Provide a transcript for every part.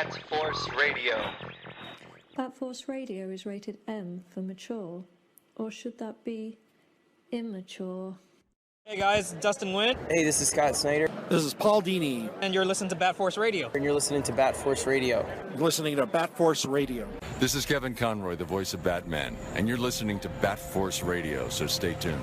Bat Force Radio. Bat Force Radio is rated M for mature, or should that be immature? Hey guys, Dustin Witt. Hey, this is Scott Snyder. This is Paul Dini. And you're listening to Bat Force Radio. And you're listening to Bat Force Radio. You're listening to Bat Force Radio. This is Kevin Conroy, the voice of Batman, and you're listening to Bat Force Radio, so stay tuned.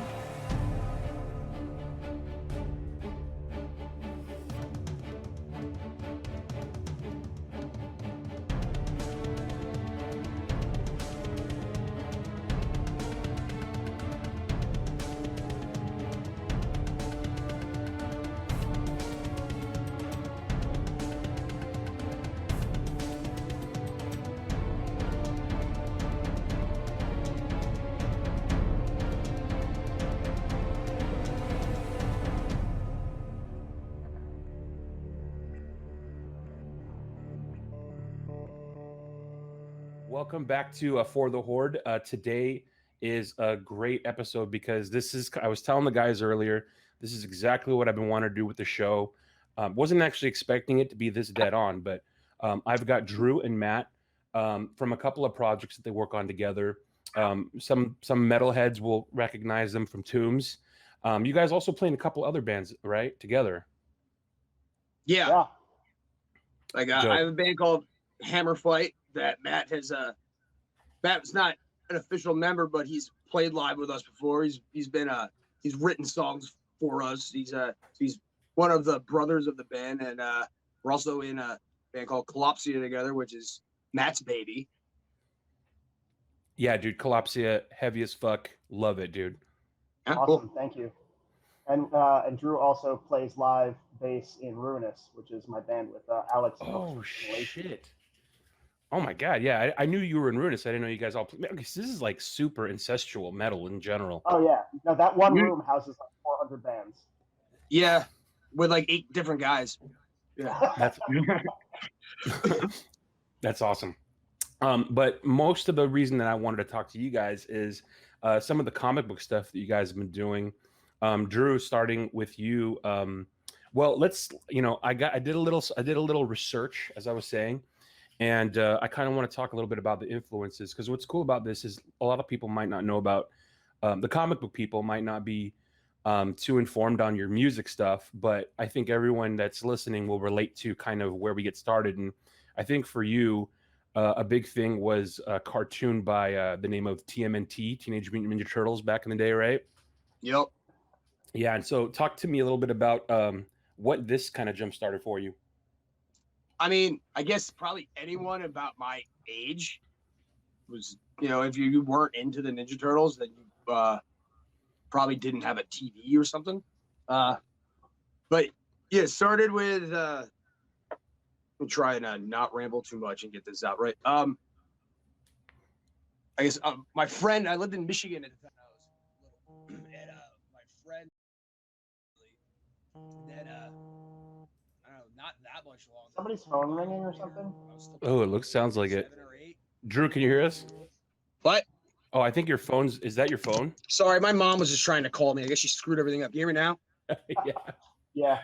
Welcome back to For the Horde. Today is a great episode because I was telling the guys earlier, this is exactly what I've been wanting to do with the show. Wasn't actually expecting it to be this dead on, but I've got Drew and Matt from a couple of projects that they work on together. Some metalheads will recognize them from Tombs. You guys also play in a couple other bands, right? Together. Yeah. I have a band called Hammer Fight that Matt has. Matt's not an official member, but he's played live with us before. He's written songs for us. He's one of the brothers of the band, and we're also in a band called Kalopsia together, which is Matt's baby. Yeah, dude, Kalopsia, heavy as fuck. Love it, dude. Awesome, cool. Thank you. And Drew also plays live bass in Ruinous, which is my band with Alex. Oh shit! Oh my god, yeah, I knew you were in Ruinous. I didn't know you guys all play. This is like super incestual metal in general. Oh yeah, no, that one room houses like 400 bands. Yeah, with like 8 different guys. Yeah, that's awesome. But most of the reason that I wanted to talk to you guys is some of the comic book stuff that you guys have been doing. Drew, starting with you. Well, I did a little research, as I was saying, and I kind of want to talk a little bit about the influences, because what's cool about this is a lot of people might not know about the comic book people might not be too informed on your music stuff, but I think everyone that's listening will relate to kind of where we get started. And I think for you, a big thing was a cartoon by the name of TMNT, Teenage Mutant Ninja Turtles, back in the day, right? Yep. Yeah, and so talk to me a little bit about what this kind of jump started for you. I mean, I guess probably anyone about my age was, if you weren't into the Ninja Turtles, then you probably didn't have a TV or something. But yeah, it started with, I'm trying to not ramble too much and get this out right. I guess my friend, I lived in Michigan at the time I was little, and my friend that I don't know, not that much longer. Somebody's phone ringing or something? Oh, sounds like it. Drew, can you hear us? What? Oh, I think is that your phone? Sorry, my mom was just trying to call me. I guess she screwed everything up. You hear me now? Yeah. Yeah.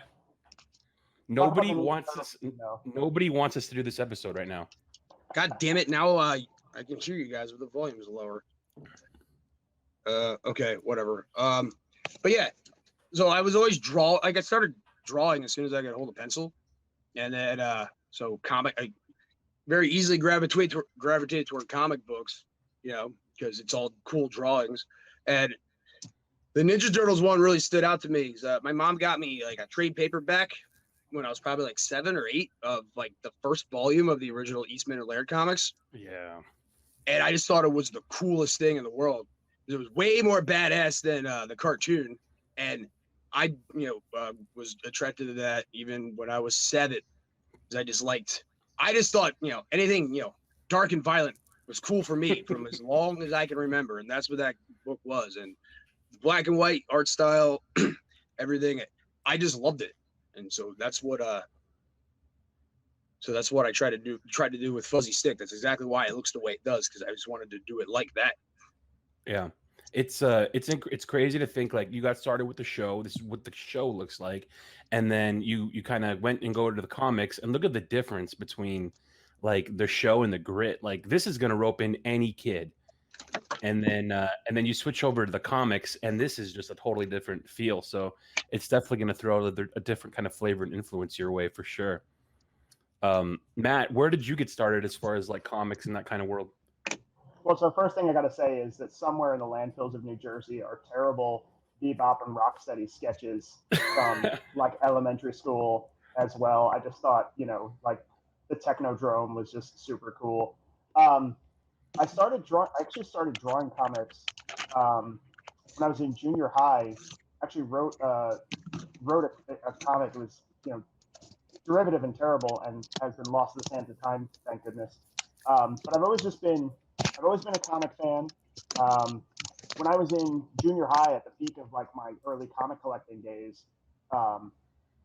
Nobody wants us to do this episode right now. God damn it. Now I can hear you guys, but the volume is lower. Okay, whatever. But yeah, so I was always I started drawing as soon as I got hold of pencil. And then, so I very easily gravitated toward comic books, because it's all cool drawings. And the Ninja Turtles one really stood out to me. My mom got me like a trade paperback when I was probably like 7 or 8 of like the first volume of the original Eastman and Laird comics. Yeah. And I just thought it was the coolest thing in the world. It was way more badass than the cartoon. And I, was attracted to that even when I was 7, because I just thought, anything, dark and violent was cool for me from as long as I can remember. And that's what that book was. And black and white art style, everything. I just loved it. And so that's what I tried to do with Fuzzy Stick. That's exactly why it looks the way it does, because I just wanted to do it like that. Yeah. It's crazy to think like you got started with the show. This is what the show looks like, and then you kind of went and go to the comics and look at the difference between like the show and the grit. Like this is gonna rope in any kid. And then you switch over to the comics, and this is just a totally different feel. So it's definitely going to throw a different kind of flavor and influence your way for sure. Matt, where did you get started as far as like comics and that kind of world? Well, so first thing I got to say is that somewhere in the landfills of New Jersey are terrible Bebop and Rocksteady sketches from like elementary school as well. I just thought, like the Technodrome was just super cool. I actually started drawing comics when I was in junior high. Actually wrote a comic that was, derivative and terrible and has been lost to the sands of time, thank goodness. But I've always been a comic fan. When I was in junior high at the peak of like my early comic collecting days,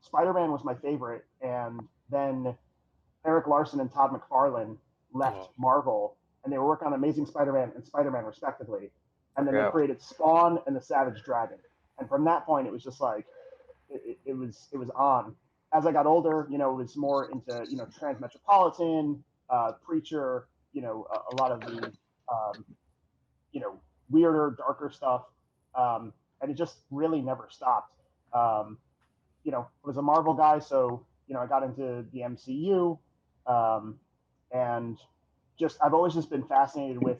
Spider-Man was my favorite. And then Eric Larson and Todd McFarlane left Marvel, and they were working on Amazing Spider-Man and Spider-Man respectively. And then they created Spawn and the Savage Dragon. And from that point, it was just like, it was on. As I got older, it was more into, Transmetropolitan, Preacher, a lot of the, weirder, darker stuff. And it just really never stopped. I was a Marvel guy, so, I got into the MCU, and I've always just been fascinated with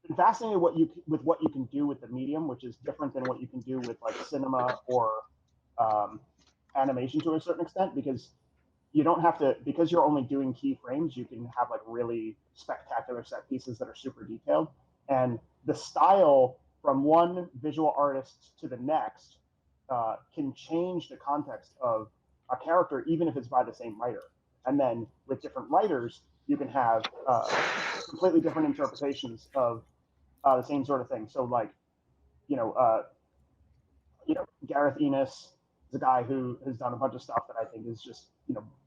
what you can do with the medium, which is different than what you can do with like cinema or animation to a certain extent, because you don't have to, because you're only doing keyframes, you can have like really spectacular set pieces that are super detailed, and the style from one visual artist to the next can change the context of a character, even if it's by the same writer. And then with different writers, you can have completely different interpretations of the same sort of thing. So like, Gareth Ennis is a guy who has done a bunch of stuff that I think is just,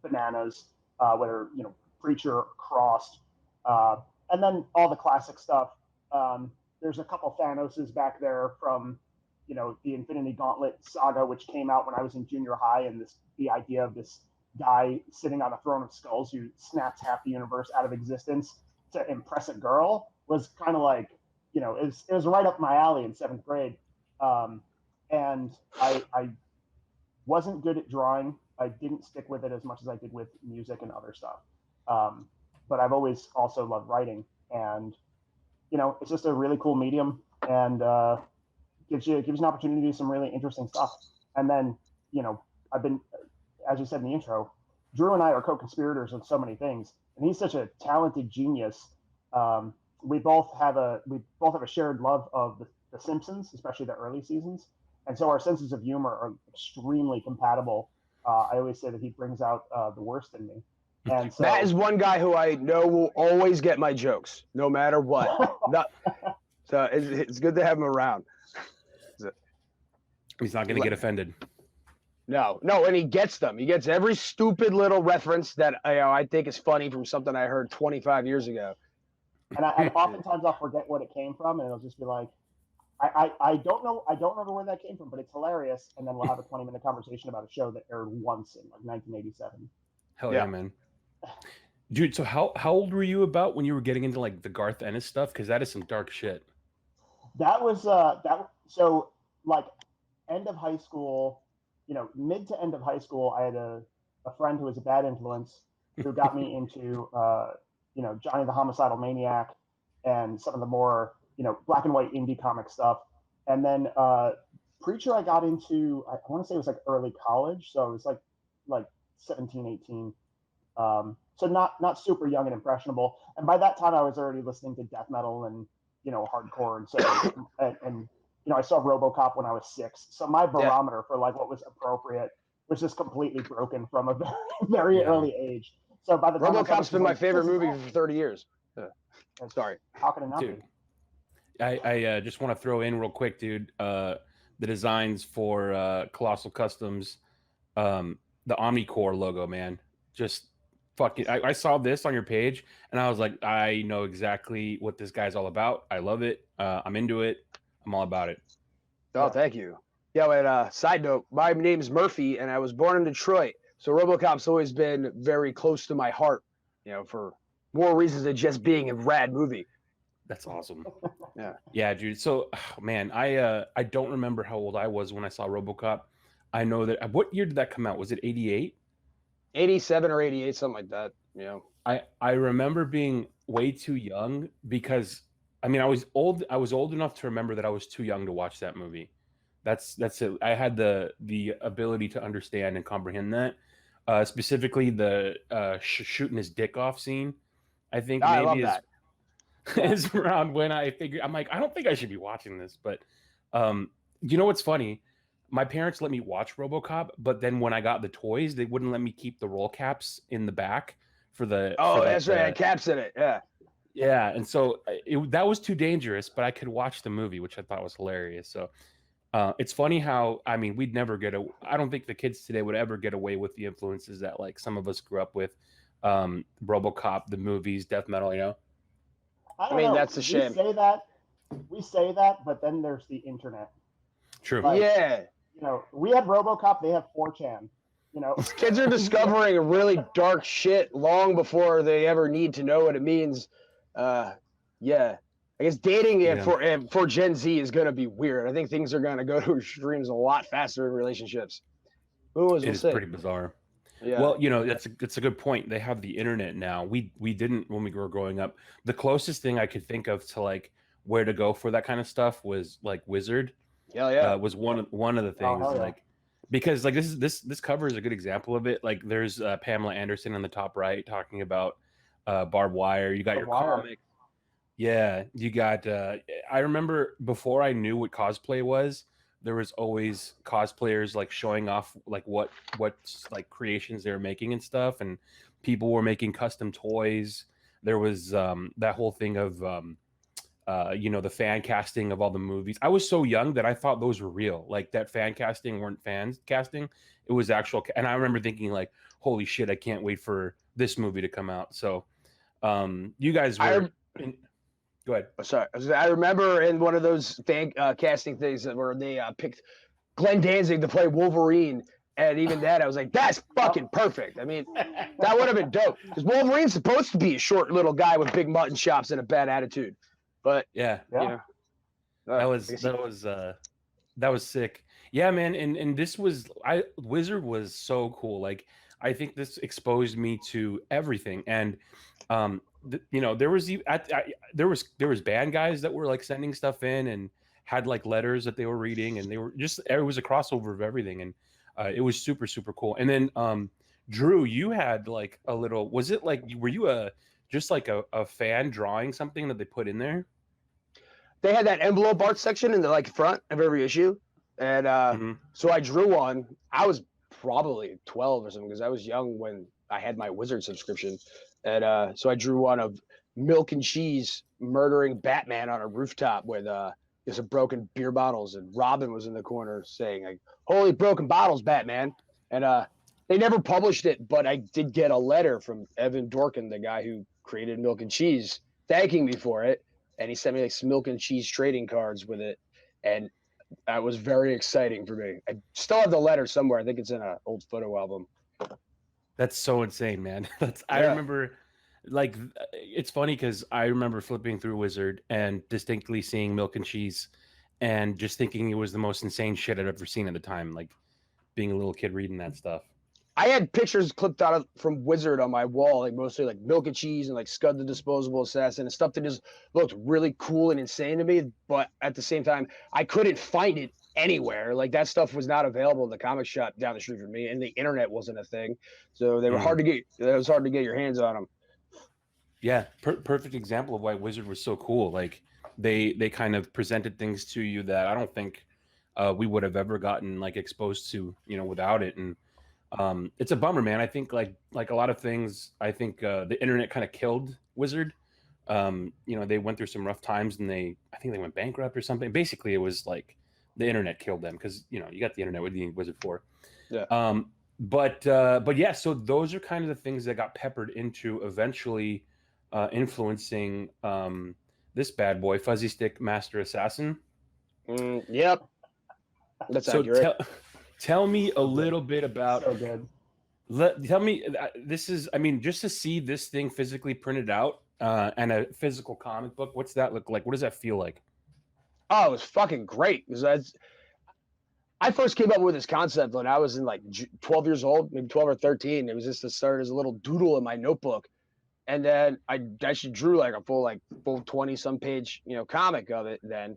bananas, whether, Preacher, Crossed, and then all the classic stuff. There's a couple Thanoses back there from, the Infinity Gauntlet saga, which came out when I was in junior high, and the idea of this guy sitting on a throne of skulls who snaps half the universe out of existence to impress a girl was kind of like, it was right up my alley in 7th grade. And I wasn't good at drawing. I didn't stick with it as much as I did with music and other stuff. But I've always also loved writing, and, it's just a really cool medium, and gives you an opportunity to do some really interesting stuff. And then, I've been, as you said in the intro, Drew and I are co-conspirators on so many things, and he's such a talented genius. We both have a shared love of the Simpsons, especially the early seasons, and so our senses of humor are extremely compatible. I always say that he brings out the worst in me. And so, Matt is one guy who I know will always get my jokes, no matter what. So it's good to have him around. He's not going to get offended. No, and he gets them. He gets every stupid little reference that I think is funny from something I heard 25 years ago. And oftentimes I'll forget what it came from, and it'll just be like, I don't know. I don't remember where that came from, but it's hilarious. And then we'll have a 20-minute conversation about a show that aired once in like 1987. Hell yeah, man. Dude, so how old were you about when you were getting into like the Garth Ennis stuff? Because that is some dark shit. That was so like end of high school, mid to end of high school, I had a friend who was a bad influence who got me into Johnny the Homicidal Maniac and some of the more black and white indie comic stuff. And then Preacher I got into, I want to say it was like early college, so it was like 17, 18. So not super young and impressionable. And by that time I was already listening to death metal and hardcore, and so and I saw RoboCop when I was 6. So my barometer for like what was appropriate was just completely broken from a very early age. So by the time RoboCop's been my favorite movie for 30 years. Sorry. How can it not Dude, be? I just want to throw in real quick, dude. The designs for Colossal Customs, the Omnicore logo, man. Just fucking. I saw this on your page, and I was like, I know exactly what this guy's all about. I love it. I'm into it. I'm all about it. Oh, thank you. Yeah, and side note, my name's Murphy, and I was born in Detroit. So RoboCop's always been very close to my heart. for more reasons than just being a rad movie. That's awesome. Yeah. Yeah, dude. So, man, I don't remember how old I was when I saw RoboCop. I know that. What year did that come out? Was it 88? 87 or 88, something like that. I remember being way too young because I mean I was old enough to remember that I was too young to watch that movie. That's it. I had the ability to understand and comprehend that. Specifically the shooting his dick off scene. I think I maybe love is that. is around when I figured I'm like, I don't think I should be watching this, but you know what's funny? My parents let me watch RoboCop, but then when I got the toys, they wouldn't let me keep the roll caps in the back for the. That's right. Caps in it. Yeah. Yeah, and so that was too dangerous, but I could watch the movie, which I thought was hilarious. So it's funny how I mean we'd never I don't think the kids today would ever get away with the influences that like some of us grew up with. RoboCop, the movies, death metal, I mean, that's a shame. We say that, but then there's the internet. True. Yeah. We had RoboCop, they have 4chan. Kids are discovering really dark shit long before they ever need to know what it means. I guess dating for Gen Z is going to be weird. I think things are going to go to extremes a lot faster in relationships. It is pretty bizarre. Yeah. Well, that's a good point. They have the internet now. We didn't when we were growing up. The closest thing I could think of to like where to go for that kind of stuff was like Wizard. Yeah. Was one of the things like because like this cover is a good example of it. Like there's Pamela Anderson on the top right talking about barbed wire. You got your comic. Yeah, you got. I remember before I knew what cosplay was, there was always cosplayers like showing off like what like creations they were making and stuff, and people were making custom toys. There was that whole thing of the fan casting of all the movies. I was so young that I thought those were real. Like that fan casting weren't fans casting; it was actual. And I remember thinking like, "Holy shit! I can't wait for this movie to come out." So, you guys were. Go ahead. Oh, sorry. I remember in one of those fan casting things where they picked Glenn Danzig to play Wolverine. And even that, I was like, that's fucking perfect. I mean, that would have been dope. Because Wolverine's supposed to be a short little guy with big mutton chops and a bad attitude. But, that was sick. Yeah, man. And this was, Wizard was so cool. Like, I think this exposed me to everything. And, there was band guys that were like sending stuff in and had like letters that they were reading, and it was a crossover of everything, and it was super super cool. And then Drew, you had like a little, was it like, were you just like a fan drawing something that they put in there? They had that envelope art section in the like front of every issue, and so I drew one. I was probably 12 or something because I was young when I had my Wizard subscription. And so I drew one of Milk and Cheese murdering Batman on a rooftop with some broken beer bottles, and Robin was in the corner saying like, "Holy broken bottles, Batman!" And they never published it, but I did get a letter from Evan Dorkin, the guy who created Milk and Cheese, thanking me for it, and he sent me like some Milk and Cheese trading cards with it, and that was very exciting for me. I still have the letter somewhere. I think it's in an old photo album. That's so insane, man. I remember, like, it's funny because I remember flipping through Wizard and distinctly seeing Milk and Cheese and just thinking it was the most insane shit I'd ever seen at the time, like being a little kid reading that stuff. I had pictures clipped out from Wizard on my wall, like mostly like Milk and Cheese and like Scud the Disposable Assassin and stuff that just looked really cool and insane to me. But at the same time, I couldn't find it anywhere. Like that stuff was not available in the comic shop down the street from me, and the internet wasn't a thing, so they were hard to get. It was hard to get your hands on them. Yeah, perfect example of why Wizard was so cool. Like they kind of presented things to you that I don't think we would have ever gotten like exposed to, without it. And it's a bummer, man. I think like a lot of things, I think the internet kind of killed Wizard. They went through some rough times, and I think they went bankrupt or something. Basically, it was like the internet killed them because you got the internet. What do you need Wizard for? Yeah. But yeah, so those are kind of the things that got peppered into eventually influencing this bad boy, Fuzzy Stick Master Assassin. Yep. That's so accurate. Tell me a little bit about Tell me, this is, I mean, just to see this thing physically printed out and a physical comic book, what's that look like? What does that feel like? Oh, it was fucking great because I first came up with this concept when I was in like 12 years old, maybe 12 or 13. It was just to start as a little doodle in my notebook. And then I actually drew like a full 20 some page, comic of it then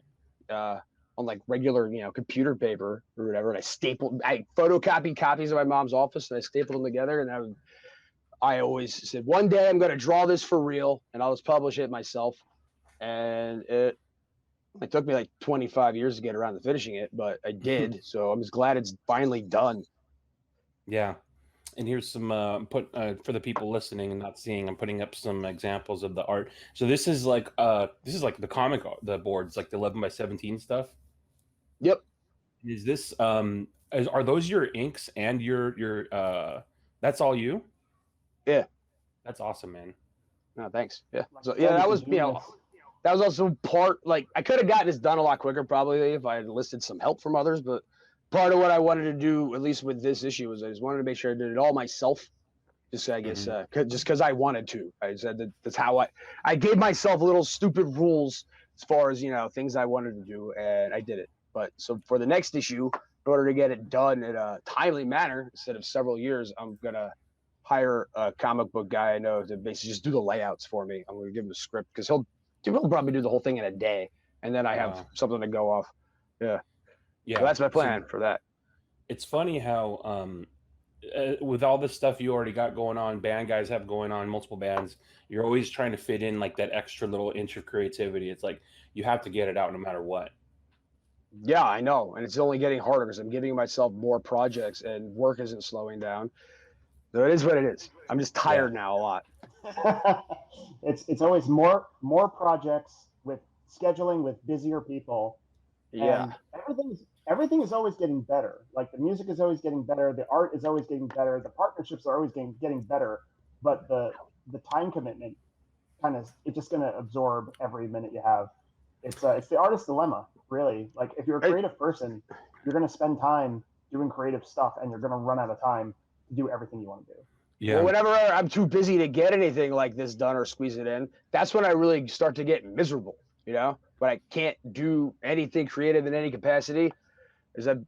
on like regular, computer paper or whatever. And I photocopied copies of my mom's office and I stapled them together. And I always said, one day I'm going to draw this for real and I'll just publish it myself. And it took me like 25 years to get around to finishing it, but I did. So I'm just glad it's finally done. Yeah. And here's some for the people listening and not seeing. I'm putting up some examples of the art. So this is like the comic the boards, like the 11x17 stuff. Yep. Is this are those your inks and your that's all you? Yeah. That's awesome, man. No, thanks. Yeah. So yeah, that was that was also part, like, I could have gotten this done a lot quicker probably if I had enlisted some help from others, but part of what I wanted to do, at least with this issue, was I just wanted to make sure I did it all myself. Just, I guess, just because I wanted to. I said that's how I gave myself little stupid rules as far as, things I wanted to do, and I did it. But so for the next issue, in order to get it done in a timely manner, instead of several years, I'm going to hire a comic book guy I know to basically just do the layouts for me. I'm going to give him a script because he'll probably do the whole thing in a day, and then I have something to go off. Yeah. So that's my plan for that. It's funny how with all this stuff you already got going on, band guys have going on, multiple bands, you're always trying to fit in like that extra little inch of creativity. It's like you have to get it out no matter what. Yeah, I know. And it's only getting harder because I'm giving myself more projects and work isn't slowing down. So it is what it is. I'm just tired now a lot. It's always more projects with scheduling with busier people. Yeah. And everything is always getting better. Like the music is always getting better, the art is always getting better, the partnerships are always getting better, but the time commitment it's just going to absorb every minute you have. It's the artist's dilemma, really. Like if you're a creative person, you're going to spend time doing creative stuff and you're going to run out of time to do everything you want to do. Yeah. Well, whenever I'm too busy to get anything like this done or squeeze it in, that's when I really start to get miserable, But I can't do anything creative in any capacity.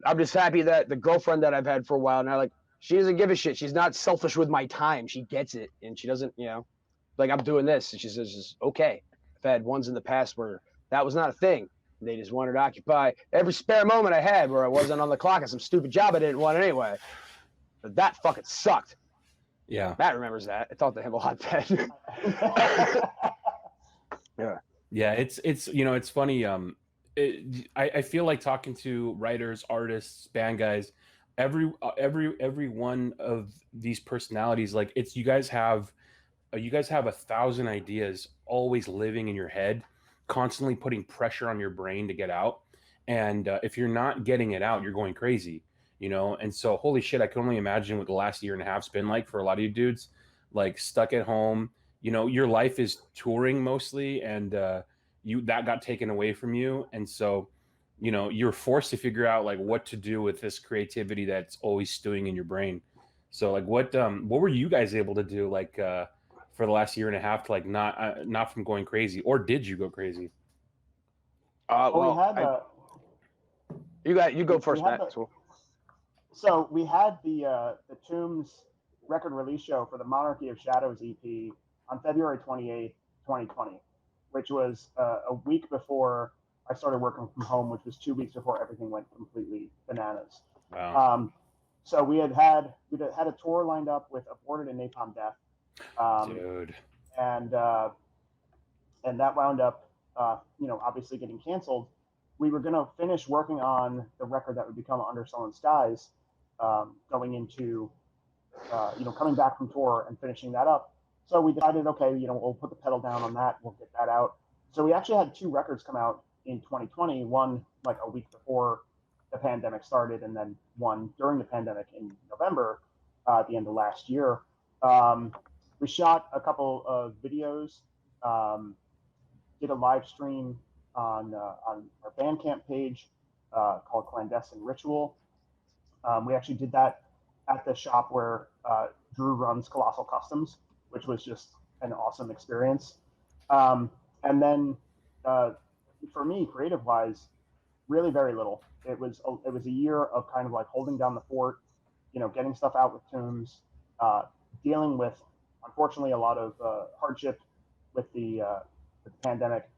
I'm just happy that the girlfriend that I've had for a while now, like, she doesn't give a shit. She's not selfish with my time. She gets it, and she doesn't, like, I'm doing this, and she says, okay. I've had ones in the past where that was not a thing. They just wanted to occupy every spare moment I had where I wasn't on the clock at some stupid job I didn't want anyway. But that fucking sucked. Yeah. Matt remembers that. I talked to him a lot then. Yeah. Yeah, it's it's funny. I feel like talking to writers, artists, band guys, every one of these personalities, like you guys have 1,000 ideas always living in your head, constantly putting pressure on your brain to get out. And if you're not getting it out, you're going crazy, And so, holy shit, I can only imagine what the last year and a half's been like for a lot of you dudes, like stuck at home. Your life is touring mostly, and that got taken away from you, and so you're forced to figure out like what to do with this creativity that's always stewing in your brain. So like what were you guys able to do like for the last year and a half to like not from going crazy, or did you go crazy? You go first, Matt. So we had the Tombs record release show for the Monarchy of Shadows EP on February 28th, 2020, which was a week before I started working from home, which was 2 weeks before everything went completely bananas. Wow. So we'd had a tour lined up with Aborted and Napalm Death. Dude. And that wound up, obviously getting canceled. We were going to finish working on the record that would become Under Sullen Skies, going into, coming back from tour and finishing that up. So we decided, okay, we'll put the pedal down on that. We'll get that out. So we actually had 2 records come out in 2020, one like a week before the pandemic started, and then one during the pandemic in November, at the end of last year. We shot a couple of videos, did a live stream on our Bandcamp page called Clandestine Ritual. We actually did that at the shop where Drew runs Colossal Customs, which was just an awesome experience. And then for me, creative wise, really very little. It was a year of kind of like holding down the fort, getting stuff out with Tombs, dealing with, unfortunately, a lot of hardship with the pandemic,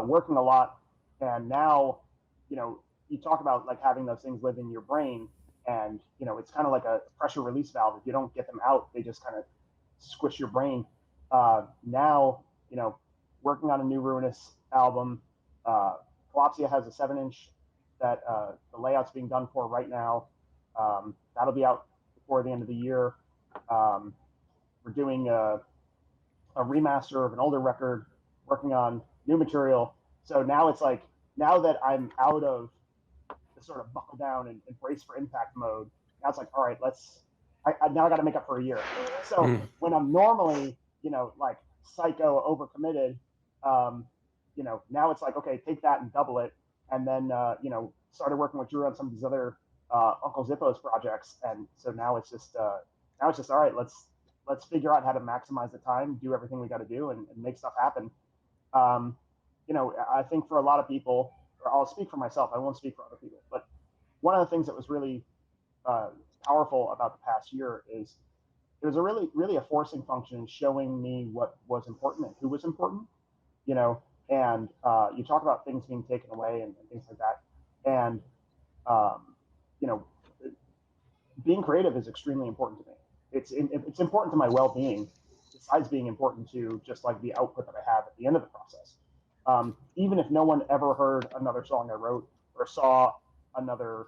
working a lot. And now, you talk about like having those things live in your brain, and it's kind of like a pressure release valve. If you don't get them out, they just kind of squish your brain. Now, working on a new Ruinous album. Kalopsia has a 7-inch that the layout's being done for right now. That'll be out before the end of the year. We're doing a remaster of an older record, working on new material. So now it's like, now that I'm out of the sort of buckle down and brace for impact mode, now it's like, all right, I now got to make up for a year. So when I'm normally, like psycho overcommitted, now it's like, okay, take that and double it. And then, started working with Drew on some of these other Uncle Zippo's projects. And so now it's just all right, let's figure out how to maximize the time, do everything we got to do, and make stuff happen. I think for a lot of people, or I'll speak for myself, I won't speak for other people, but one of the things that was really powerful about the past year is it was a really a forcing function, showing me what was important and who was important, and you talk about things being taken away and things like that. And, being creative is extremely important to me. It's important to my well-being, besides being important to just like the output that I have at the end of the process. Even if no one ever heard another song I wrote or saw another,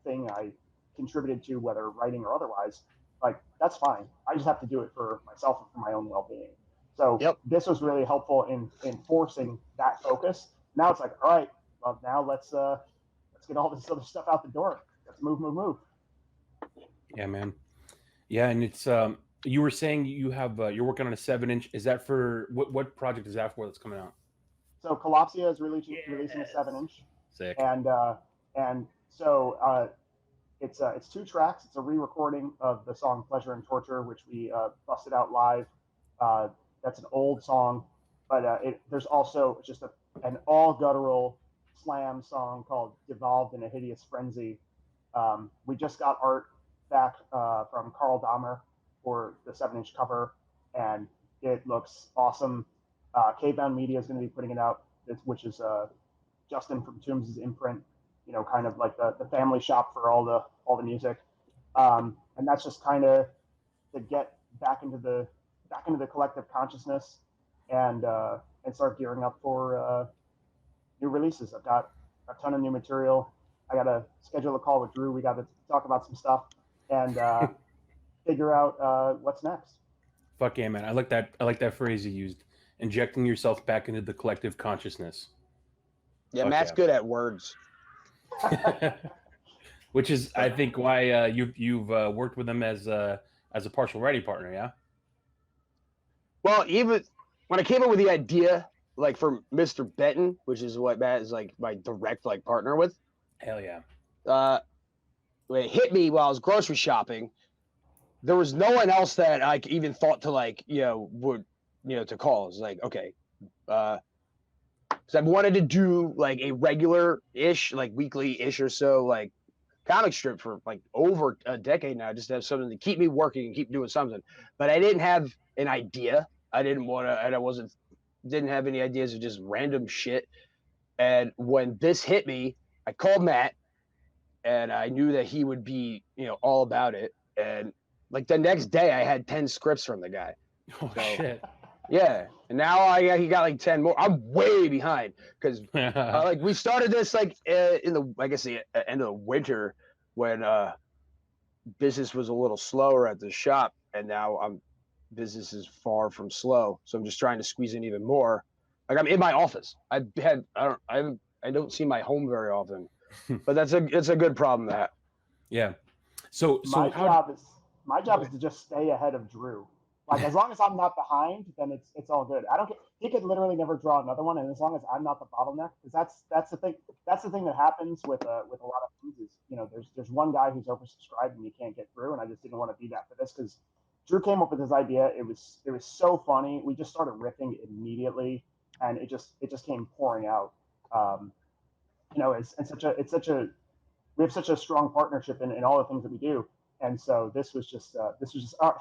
thing I contributed to, whether writing or otherwise, like that's fine. I just have to do it for myself and for my own well-being. So This was really helpful in forcing that focus. Now it's like, all right, well now let's get all this other stuff out the door. Let's move. Yeah, man. Yeah, and it's you were saying you have you're working on a 7-inch. Is that for what project is that for that's coming out? So Kalopsia is releasing a 7-inch. Sick. And so it's 2 tracks. It's a re-recording of the song Pleasure and Torture, which we busted out live. That's an old song, but there's also just an all guttural slam song called Devolved in a Hideous Frenzy. We just got art back from Carl Dahmer for the 7-inch cover, and it looks awesome. K-Bound Media is going to be putting it out, which is Justin from Tombs' imprint, kind of like the family shop for all the music. And that's just kind of to get back into the collective consciousness and start gearing up for new releases. I've got a ton of new material. I got to schedule a call with Drew. We got to talk about some stuff and figure out what's next. Fuck yeah, man. I like that phrase you used. Injecting yourself back into the collective consciousness. Yeah, Fuck Matt's good at words. Which is, I think, why you've worked with him as a partial writing partner, yeah? Well, even when I came up with the idea, like for Mr. Benton, which is what Matt is like my direct like partner with. Hell yeah. When it hit me while I was grocery shopping, there was no one else that I even thought to like, would, to call. It's like, okay, because I've wanted to do like a regular-ish, like weekly-ish or so, like comic strip for like over a decade now, just to have something to keep me working and keep doing something. But I didn't have an idea. I didn't want to, and I didn't have any ideas of just random shit. And when this hit me, I called Matt, and I knew that he would be, all about it. And like the next day, I had 10 scripts from the guy. Oh shit. Yeah, and now he got like 10 more. I'm way behind because like we started this like in the end of the winter when business was a little slower at the shop, and now business is far from slow. So I'm just trying to squeeze in even more. Like I'm in my office. I don't see my home very often, but it's a good problem to have. Yeah. So my job is to just stay ahead of Drew. Like as long as I'm not behind, then it's all good. I don't care. He could literally never draw another one, and as long as I'm not the bottleneck, because that's the thing. That's the thing that happens with a lot of things is, you know, there's one guy who's oversubscribed and you can't get through, and I just didn't want to be that for this because Drew came up with this idea. It was so funny. We just started riffing immediately, and it just came pouring out. You know, it's such a we have such a strong partnership in all the things that we do. And so this was just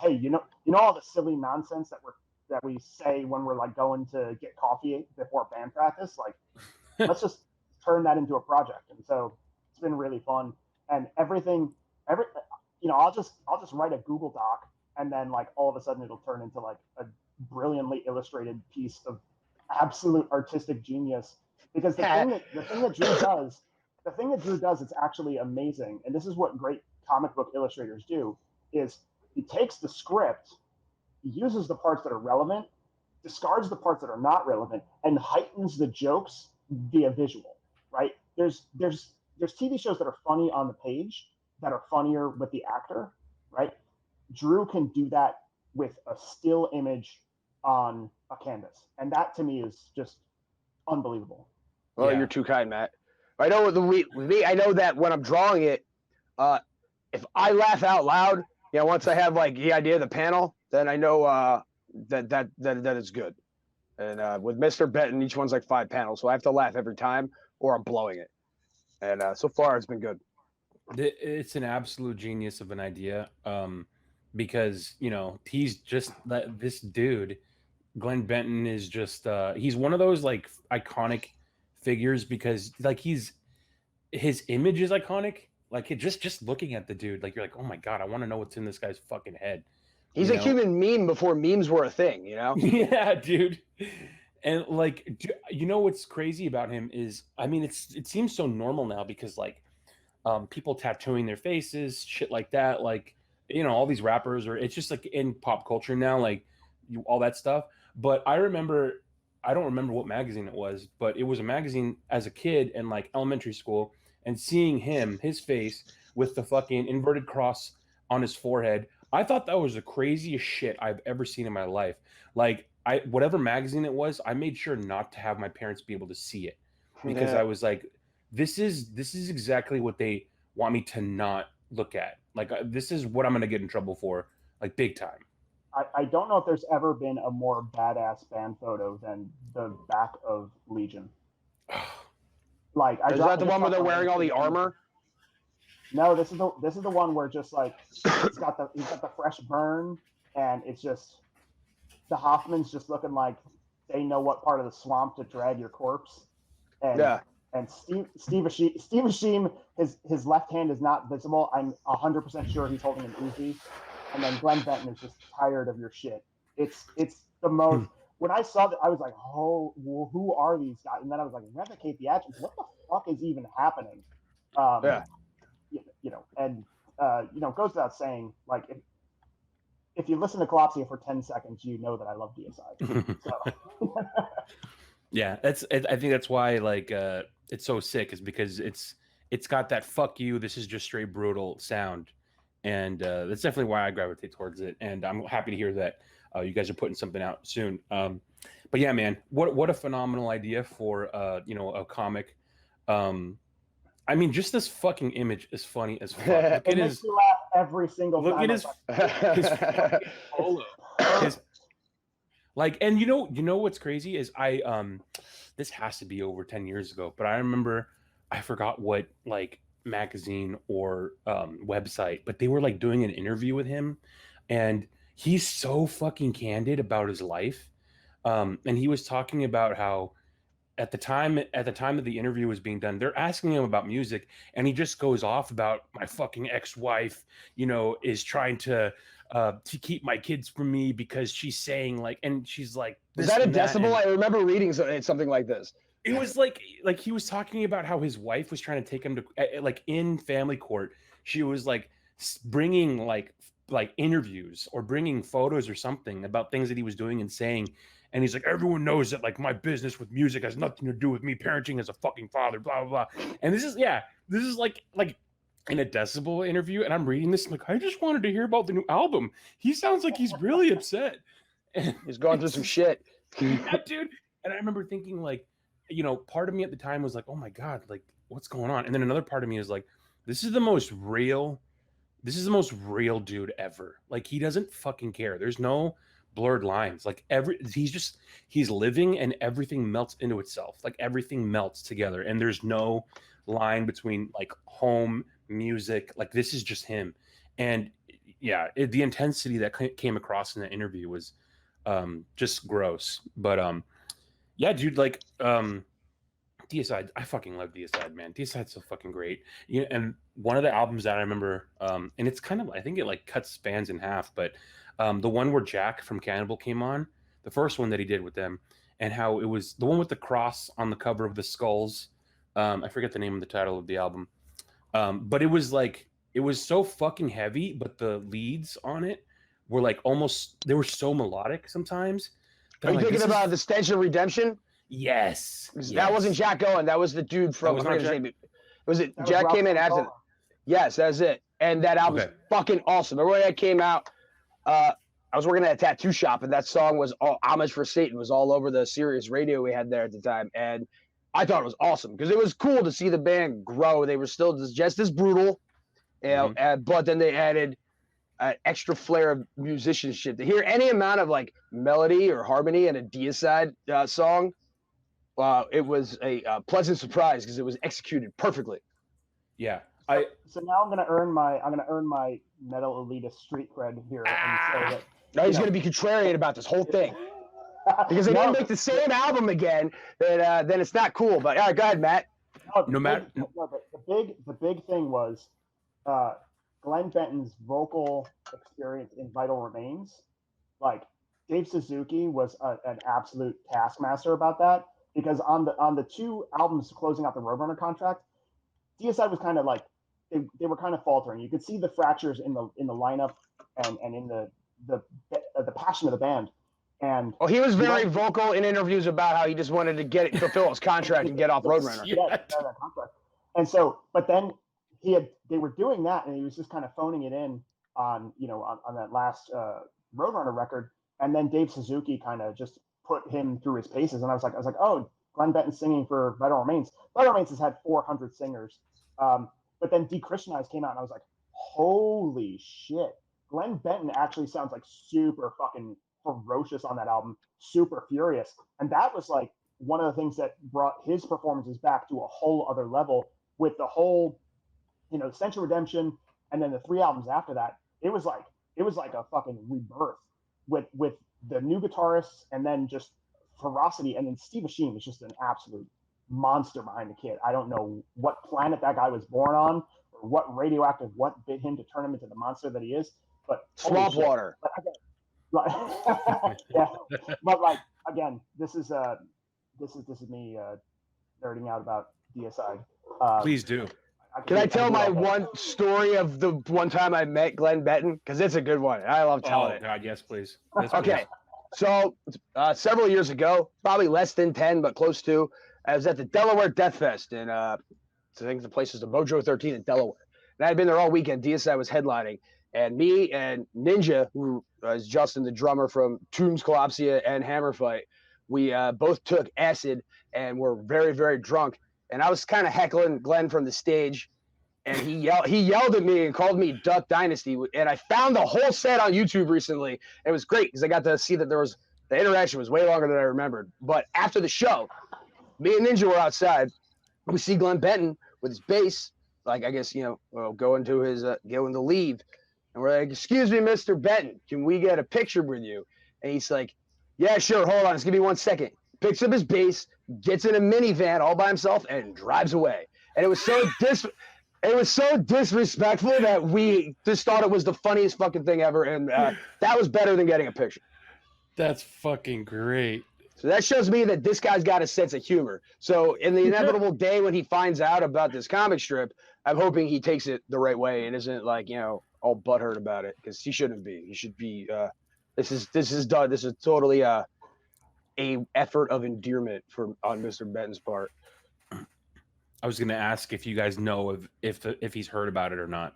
hey, you know all the silly nonsense that we say when we're like going to get coffee before band practice, like let's just turn that into a project. And so it's been really fun. And you know, I'll just write a Google Doc, and then like all of a sudden it'll turn into like a brilliantly illustrated piece of absolute artistic genius. Because the thing that Drew does, it's actually amazing. And this is what great comic book illustrators do, is he takes the script, he uses the parts that are relevant, discards the parts that are not relevant, and heightens the jokes via visual, right? There's TV shows that are funny on the page that are funnier with the actor, right? Drew can do that with a still image on a canvas. And that to me is just unbelievable. Well, You're too kind, Matt. I know I know that when I'm drawing it, if I laugh out loud, you know, once I have like the idea of the panel, then I know that it's good. And with Mr. Benton, each one's like 5 panels, so I have to laugh every time, or I'm blowing it. And so far, it's been good. It's an absolute genius of an idea, because you know he's just this dude. Glenn Benton is just he's one of those like iconic figures because like his image is iconic. Like just looking at the dude, like you're like, oh my god, I want to know what's in this guy's fucking head. He's a human meme before memes were a thing, you know? Yeah, dude. And like, you know what's crazy about him is, I mean, it seems so normal now because like, people tattooing their faces, shit like that. Like, you know, all these rappers, or it's just like in pop culture now, like all that stuff. But I don't remember what magazine it was, but it was a magazine as a kid in like elementary school. And seeing his face with the fucking inverted cross on his forehead, I thought that was the craziest shit I've ever seen in my life. Like whatever magazine it was, I made sure not to have my parents be able to see it because I was like, this is exactly what they want me to not look at. Like this is what I'm going to get in trouble for, like big time. I don't know if there's ever been a more badass band photo than the back of Legion. Like, is that the one where they're wearing all the armor? No, this is the one where just like he's got the fresh burn, and it's just the Hoffmans just looking like they know what part of the swamp to drag your corpse. And and Steve Ashim, his left hand is not visible. I'm 100% sure he's holding an Uzi. And then Glenn Benton is just tired of your shit. It's the most. When I saw that, I was like, "Oh, well, who are these guys?" And then I was like, "Replicate the action. What the fuck is even happening?" You know, and you know, it goes without saying, like, if you listen to Kalopsia for 10 seconds, you know that I love DSI. So. Yeah, I think that's why like it's so sick is because it's got that fuck you, this is just straight brutal sound, and that's definitely why I gravitate towards it. And I'm happy to hear that you guys are putting something out soon. But yeah, man, what a phenomenal idea for you know, a comic. I mean, just this fucking image is funny as fuck. It makes me laugh every single time. Look at his fucking polo. Like, and you know what's crazy is this has to be over 10 years ago, but I remember, I forgot what like magazine or website, but they were like doing an interview with him, and he's so fucking candid about his life. And he was talking about how at the time that the interview was being done, they're asking him about music, and he just goes off about my fucking ex-wife, you know, is trying to keep my kids from me because she's saying like, and she's like, is that a decibel? I remember reading something like this. It was like he was talking about how his wife was trying to take him to like in family court. She was like bringing like interviews or bringing photos or something about things that he was doing and saying. And he's like, everyone knows that like my business with music has nothing to do with me parenting as a fucking father, blah, blah, blah. And this is like in a Decibel interview, and I'm reading this. I'm like, I just wanted to hear about the new album. He sounds like he's really upset. And He's going through some shit. yeah, dude. And I remember thinking, like, you know, part of me at the time was like, oh my God, like, what's going on? And then another part of me is like, this is the most real dude ever. Like, he doesn't fucking care. There's no blurred lines. Like, he's living, and everything melts into itself. Like, everything melts together, and there's no line between like home, music. Like, this is just him. And yeah, the intensity that came across in that interview was just gross. But yeah, dude, like Deicide, I fucking love Deicide, man. Deicide's so fucking great. You know, and one of the albums that I remember, and it's kind of, I think it like cuts spans in half, but the one where Jack from Cannibal came on, the first one that he did with them, and how it was the one with the cross on the cover of the skulls. I forget the name of the title of the album, but it was like, it was so fucking heavy, but the leads on it were like they were so melodic sometimes. Are you thinking about the Stench of Redemption? Yes. That wasn't Jack Owen. That was the dude from. Was it Jack came in after? Yes, that's it. And that album's fucking awesome. Remember when that came out? I was working at a tattoo shop, and that song was all Homage for Satan was all over the Sirius radio we had there at the time, and I thought it was awesome because it was cool to see the band grow. They were still just as brutal, you know, but then they added an extra flair of musicianship. To hear any amount of like melody or harmony in a Deicide song, it was a pleasant surprise because it was executed perfectly. Yeah. So now I'm gonna earn my metal elitist street cred here and say that now he's gonna be contrarian about this whole thing because they don't make the same album again. Then it's not cool. But all right, go ahead, Matt. The big thing was Glenn Benton's vocal experience in Vital Remains. Like, Dave Suzuki was an absolute taskmaster about that, because on the two albums closing out the Roadrunner contract, Deicide was kind of like they were kind of faltering. You could see the fractures in the lineup and in the passion of the band. And he was very vocal in interviews about how he just wanted to fulfill his contract and get off Roadrunner. And so, but then they were doing that, and he was just kind of phoning it in on that last Roadrunner record, and then Dave Suzuki kind of just put him through his paces, and I was like, oh, Glenn Benton singing for Vital Remains. Vital Remains has had 400 singers, but then Dechristianized came out, and I was like, holy shit, Glenn Benton actually sounds like super fucking ferocious on that album, super furious, and that was like one of the things that brought his performances back to a whole other level with the whole, Stench of Redemption, and then the 3 albums after that. It was like a fucking rebirth with the new guitarists, and then just ferocity, and then Steve Asheem is just an absolute monster behind the kit. I don't know what planet that guy was born on, or what radioactive what bit him to turn him into the monster that he is. But swamp water. Yeah, but like again, this is me nerding out about Deicide. Please do. Can I tell my one story of the one time I met Glenn Benton? Because it's a good one. I love telling it. Oh, God, yes, please. Okay. So several years ago, probably less than 10, but close to, I was at the Delaware Death Fest. And I think the place is the Mojo 13 in Delaware. And I had been there all weekend. Deicide was headlining. And me and Ninja, who is Justin, the drummer from Tombs, Kalopsia, and Hammer Fight, we both took acid and were very, very drunk. And I was kind of heckling Glenn from the stage, and he yelled at me and called me Duck Dynasty. And I found the whole set on YouTube recently. It was great because I got to see that the interaction was way longer than I remembered. But after the show, me and Ninja were outside. We see Glenn Benton with his bass, like I guess going to leave, and we're like, "Excuse me, Mr. Benton, can we get a picture with you?" And he's like, "Yeah, sure. Hold on, just give me 1 second." Picks up his bass, gets in a minivan all by himself, and drives away. And it was so disrespectful that we just thought it was the funniest fucking thing ever, and that was better than getting a picture. That's fucking great. So that shows me that this guy's got a sense of humor. So in the inevitable day when he finds out about this comic strip, I'm hoping he takes it the right way and isn't like all butthurt about it, because he shouldn't be. He should be. This is done. This is totally a effort of endearment on Mr. Benton's part. I was going to ask if you guys know if he's heard about it or not.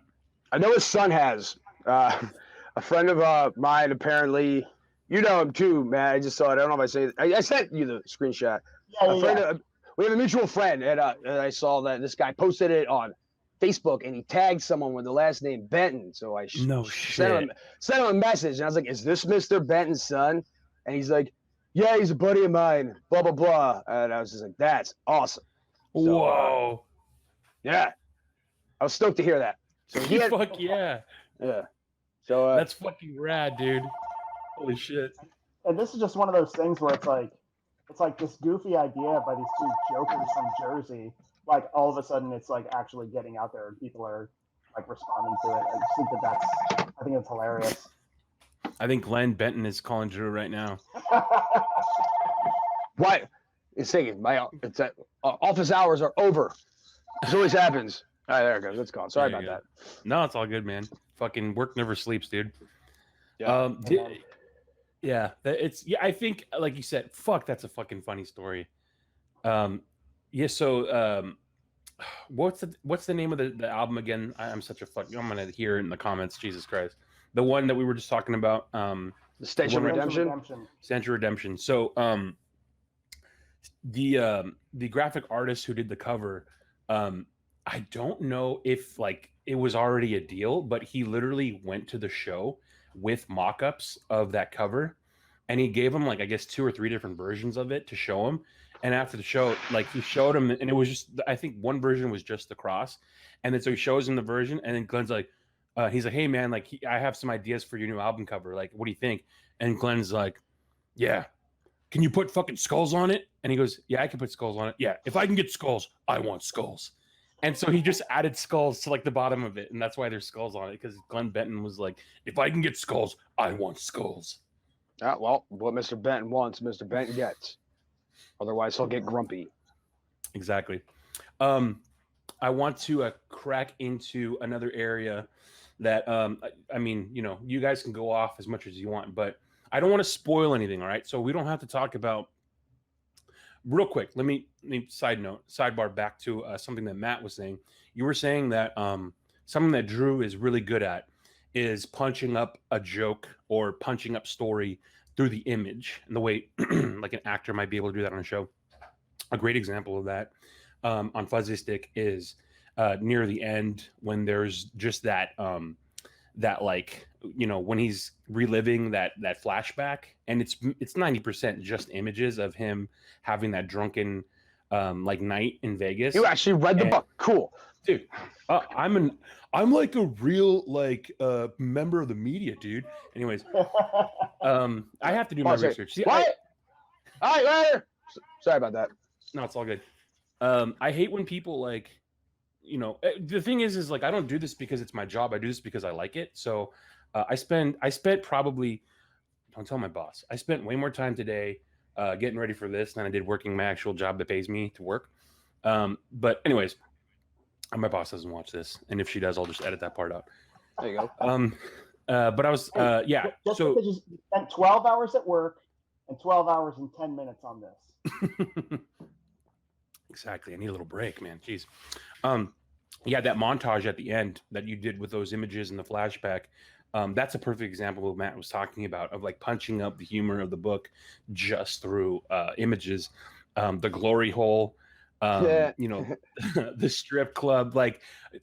I know his son has. A friend of mine, apparently, you know him too, man. I just saw it. I don't know if I say it. I sent you the screenshot. We have a mutual friend, and I saw that this guy posted it on Facebook, and he tagged someone with the last name Benton. So I sent him a message, and I was like, "Is this Mr. Benton's son?" And he's like, "Yeah, he's a buddy of mine." Blah blah blah. And I was just like, "That's awesome." So, Whoa! Yeah, I was stoked to hear that. So Fuck yeah! Yeah. So that's fucking rad, dude. Holy shit! And this is just one of those things where it's like this goofy idea by these two jokers from Jersey. Like all of a sudden, it's like actually getting out there, and people are like responding to it. I just think I think it's hilarious. I think Glenn Benton is calling Drew right now. What? It's saying it's office hours are over. This always happens. All right, there it goes. It's gone. Sorry about that. No, it's all good, man. Fucking work never sleeps, dude. Yeah. I think, like you said, fuck, that's a fucking funny story. Yeah. So, what's the name of the album again? I'm such a fuck. I'm gonna hear it in the comments. Jesus Christ, the one that we were just talking about. The Stench of Redemption. Stench of Redemption. So, the graphic artist who did the cover, I don't know if like it was already a deal, but he literally went to the show with mock-ups of that cover, and he gave him like I guess 2 or 3 different versions of it to show him. And after the show, like he showed him, and it was just I think one version was just the cross, and then so he shows him the version, and then Glenn's like, he's like, "Hey man, like I have some ideas for your new album cover. Like, what do you think?" And Glenn's like, "Yeah, can you put fucking skulls on it?" And he goes, "Yeah, I can put skulls on it. Yeah, if I can get skulls, I want skulls." And so he just added skulls to like the bottom of it, and that's why there's skulls on it, because Glenn Benton was like, "If I can get skulls, I want skulls." Well, what Mr. Benton wants, Mr. Benton gets. Otherwise, he'll get grumpy. Exactly. I want to crack into another area that I mean, you know, you guys can go off as much as you want, but I don't want to spoil anything. All right, so we don't have to talk about. Real quick, let me sidebar back to something that Matt was saying. You were saying that something that Drew is really good at is punching up a joke or punching up story through the image and the way like an actor might be able to do that on a show. A great example of that on Fuzzy Stick is near the end when there's just that that like, you know, when he's reliving that flashback, and it's 90% just images of him having that drunken like night in Vegas. You actually read the book. Cool. Dude, I'm like a real like member of the media, dude. Anyways, I have to do my research. See, what? All right, later. Sorry about that. No, it's all good. I hate when people like, you know, the thing is like I don't do this because it's my job. I do this because I like it. So I spent probably, don't tell my boss, I spent way more time today getting ready for this than I did working my actual job that pays me to work. But anyways, my boss doesn't watch this, and if she does, I'll just edit that part out. There you go. But I was yeah. Just so because you spent 12 hours at work and 12 hours and 10 minutes on this. Exactly. I need a little break, man. Jeez. Yeah, that montage at the end that you did with those images in the flashback, that's a perfect example of what Matt was talking about, of like punching up the humor of the book just through images. The glory hole, you know, the strip club. Like,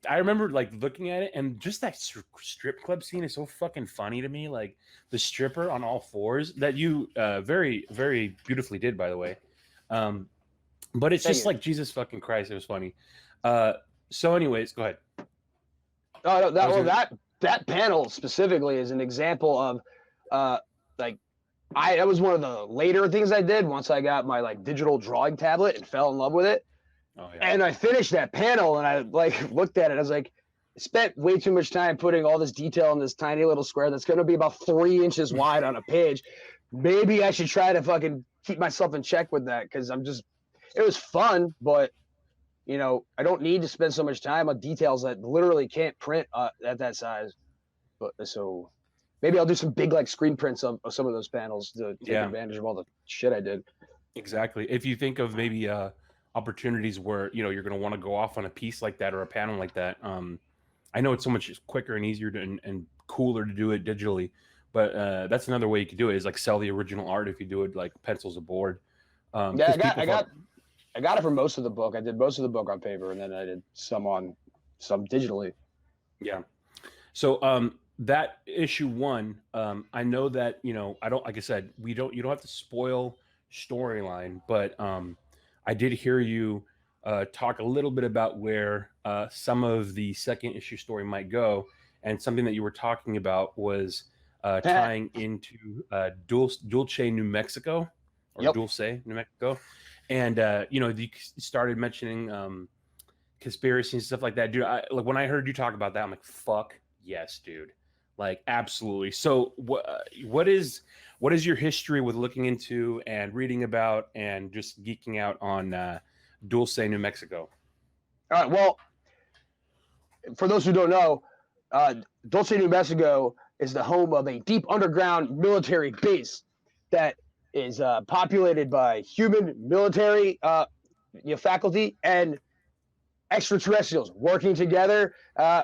I remember like looking at it, and just that strip club scene is so fucking funny to me. Like the stripper on all fours that you very, very beautifully did, by the way. But it's just like, Jesus fucking Christ, it was funny. So anyways, go ahead. Oh, no, that panel specifically is an example of like that was one of the later things I did once I got my like digital drawing tablet and fell in love with it. Oh, yeah. And I finished that panel and I like looked at it. I was like, I spent way too much time putting all this detail in this tiny little square that's going to be about 3 inches wide on a page. Maybe I should try to fucking keep myself in check with that, because it was fun, but you know, I don't need to spend so much time on details that literally can't print at that size. But so maybe I'll do some big like screen prints of some of those panels to take advantage of all the shit I did. Exactly. If you think of maybe opportunities where you're going to want to go off on a piece like that or a panel like that. I know it's so much quicker and easier and cooler to do it digitally, but that's another way you could do it is like sell the original art if you do it like pencils aboard. Yeah, I got it for most of the book. I did most of the book on paper, and then I did some digitally. Yeah. So that issue 1, I know that I don't, like I said, you don't have to spoil storyline, but I did hear you talk a little bit about where some of the second issue story might go, and something that you were talking about was tying into Dulce, New Mexico, or Yep. Dulce, New Mexico, and you started mentioning conspiracy and stuff like that, dude. Like when I heard you talk about that, I'm like, fuck yes, dude, like absolutely. So what is your history with looking into and reading about and just geeking out on Dulce, New Mexico? All right. Well, for those who don't know, Dulce, New Mexico is the home of a deep underground military base that is populated by human military faculty and extraterrestrials working together,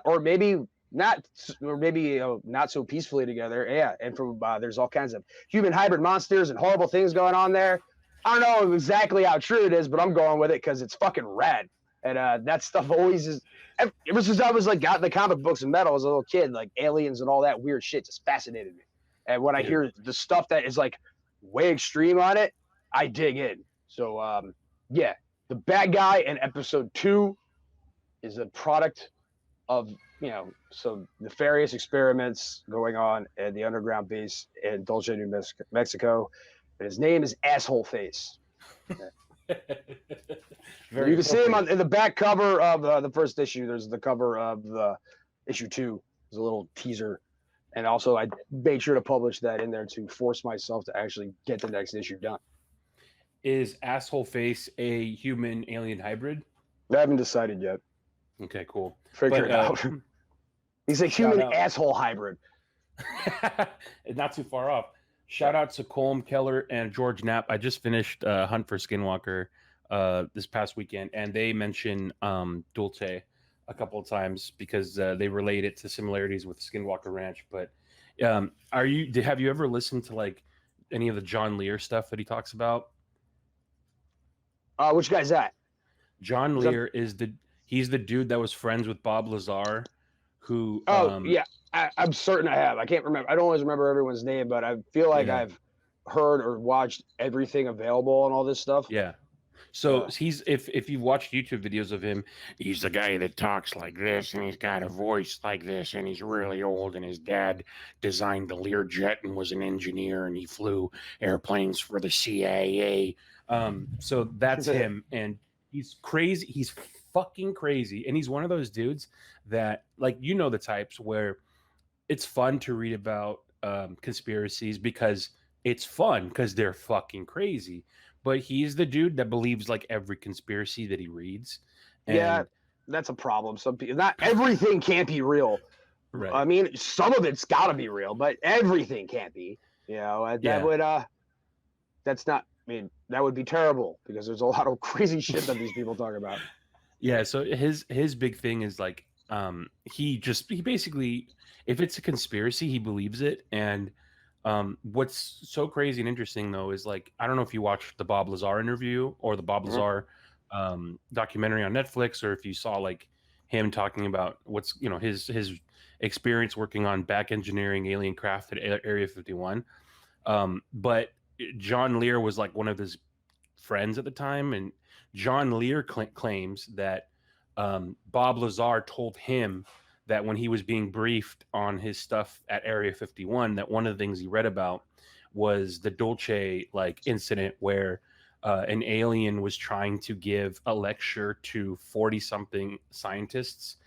or maybe not so peacefully together. Yeah, and from there's all kinds of human hybrid monsters and horrible things going on there. I don't know exactly how true it is, but I'm going with it because it's fucking rad. And that stuff always is. Ever since I was like got the comic books and metal as a little kid, like aliens and all that weird shit just fascinated me. And when I hear the stuff that is like way extreme on it, I dig in. So yeah, the bad guy in episode 2 is a product of some nefarious experiments going on at the underground base in Dulce, New Mexico. And his name is Asshole Face. You can see him in the back cover of the first issue. There's the cover of the issue 2. There's a little teaser. And also I made sure to publish that in there to force myself to actually get the next issue done. Is Asshole Face a human alien hybrid? I haven't decided yet. Okay, cool. Figure it out. He's a human asshole hybrid. Not too far off. Shout out to Colm Keller and George Knapp. I just finished Hunt for Skinwalker this past weekend, and they mention Dulce a couple of times because they relate it to similarities with Skinwalker Ranch. But have you ever listened to like any of the John Lear stuff that he talks about? Which guy's that? John Lear he's the dude that was friends with Bob Lazar, who yeah, I'm certain I have. I can't remember. I don't always remember everyone's name, but I feel like I've heard or watched everything available and all this stuff. Yeah. So he's if you've watched YouTube videos of him, he's the guy that talks like this, and he's got a voice like this, and he's really old, and his dad designed the Learjet and was an engineer, and he flew airplanes for the CIA. So that's him, and he's crazy. He's fucking crazy, and he's one of those dudes that, like, the types where it's fun to read about conspiracies because it's fun because they're fucking crazy. But he's the dude that believes like every conspiracy that he reads. And yeah, that's a problem. Some people, not everything can't be real. Right. I mean, some of it's got to be real, but everything can't be. That would be terrible because there's a lot of crazy shit that these people talk about. Yeah. So his big thing is like he basically, if it's a conspiracy, he believes it. And what's so crazy and interesting though is like, I don't know if you watched the Bob Lazar interview or the Bob Lazar documentary on Netflix, or if you saw like him talking about what's his experience working on back engineering alien craft at Area 51. But John Lear was like one of his friends at the time, and John Lear claims that Bob Lazar told him that when he was being briefed on his stuff at Area 51, that one of the things he read about was the Dulce like incident where an alien was trying to give a lecture to 40-something scientists,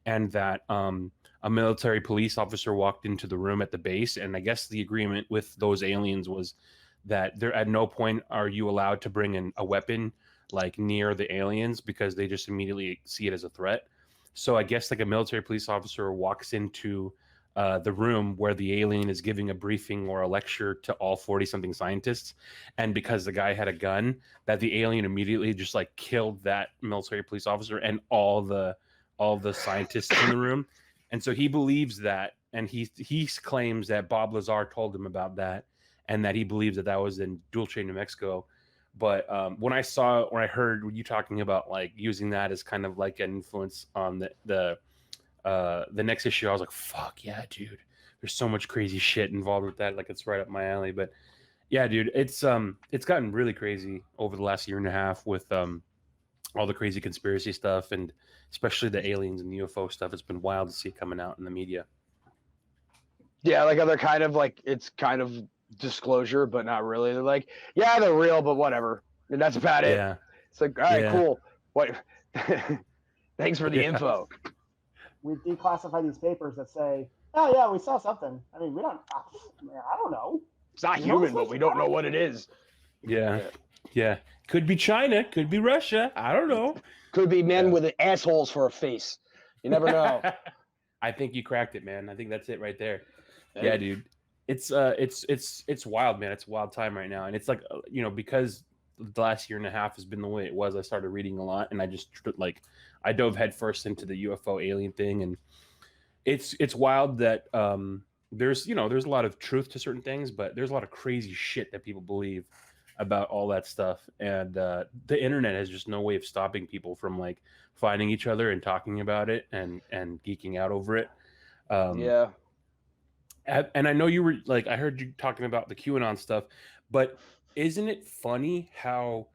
and that a military police officer walked into the room at the base, and I guess the agreement with those aliens was that there at no point are you allowed to bring in a weapon like near the aliens because they just immediately see it as a threat. So I guess like a military police officer walks into the room where the alien is giving a briefing or a lecture to all 40-something scientists, and because the guy had a gun, that the alien immediately just like killed that military police officer and all the scientists in the room. And so he believes that, and he claims that Bob Lazar told him about that, and that he believes that was in Dulce, New Mexico. But when I heard you talking about like using that as kind of like an influence on the next issue, I was like, fuck yeah, dude. There's so much crazy shit involved with that. Like, it's right up my alley. But yeah, dude, it's gotten really crazy over the last year and a half with all the crazy conspiracy stuff, and especially the aliens and UFO stuff. It's been wild to see coming out in the media. Yeah, like other kind of like, it's kind of disclosure, but not really. They're like, yeah, they're real, but whatever. And that's about it. Yeah. It's like, all right, cool. What? Thanks for the info. We declassify these papers that say, oh yeah, we saw something. I mean, I don't know. It's not human, but we don't know what it is. Yeah. Could be China, could be Russia. I don't know. Could be men with assholes for a face. You never know. I think you cracked it, man. I think that's it right there. Yeah, dude. It's wild, man. It's a wild time right now. And it's like, because the last year and a half has been the way it was, I started reading a lot, and I just like, I dove headfirst into the UFO alien thing. And it's wild that there's a lot of truth to certain things, but there's a lot of crazy shit that people believe about all that stuff. And the internet has just no way of stopping people from like finding each other and talking about it and geeking out over it. Yeah. And I know you were like, I heard you talking about the QAnon stuff, but isn't it funny how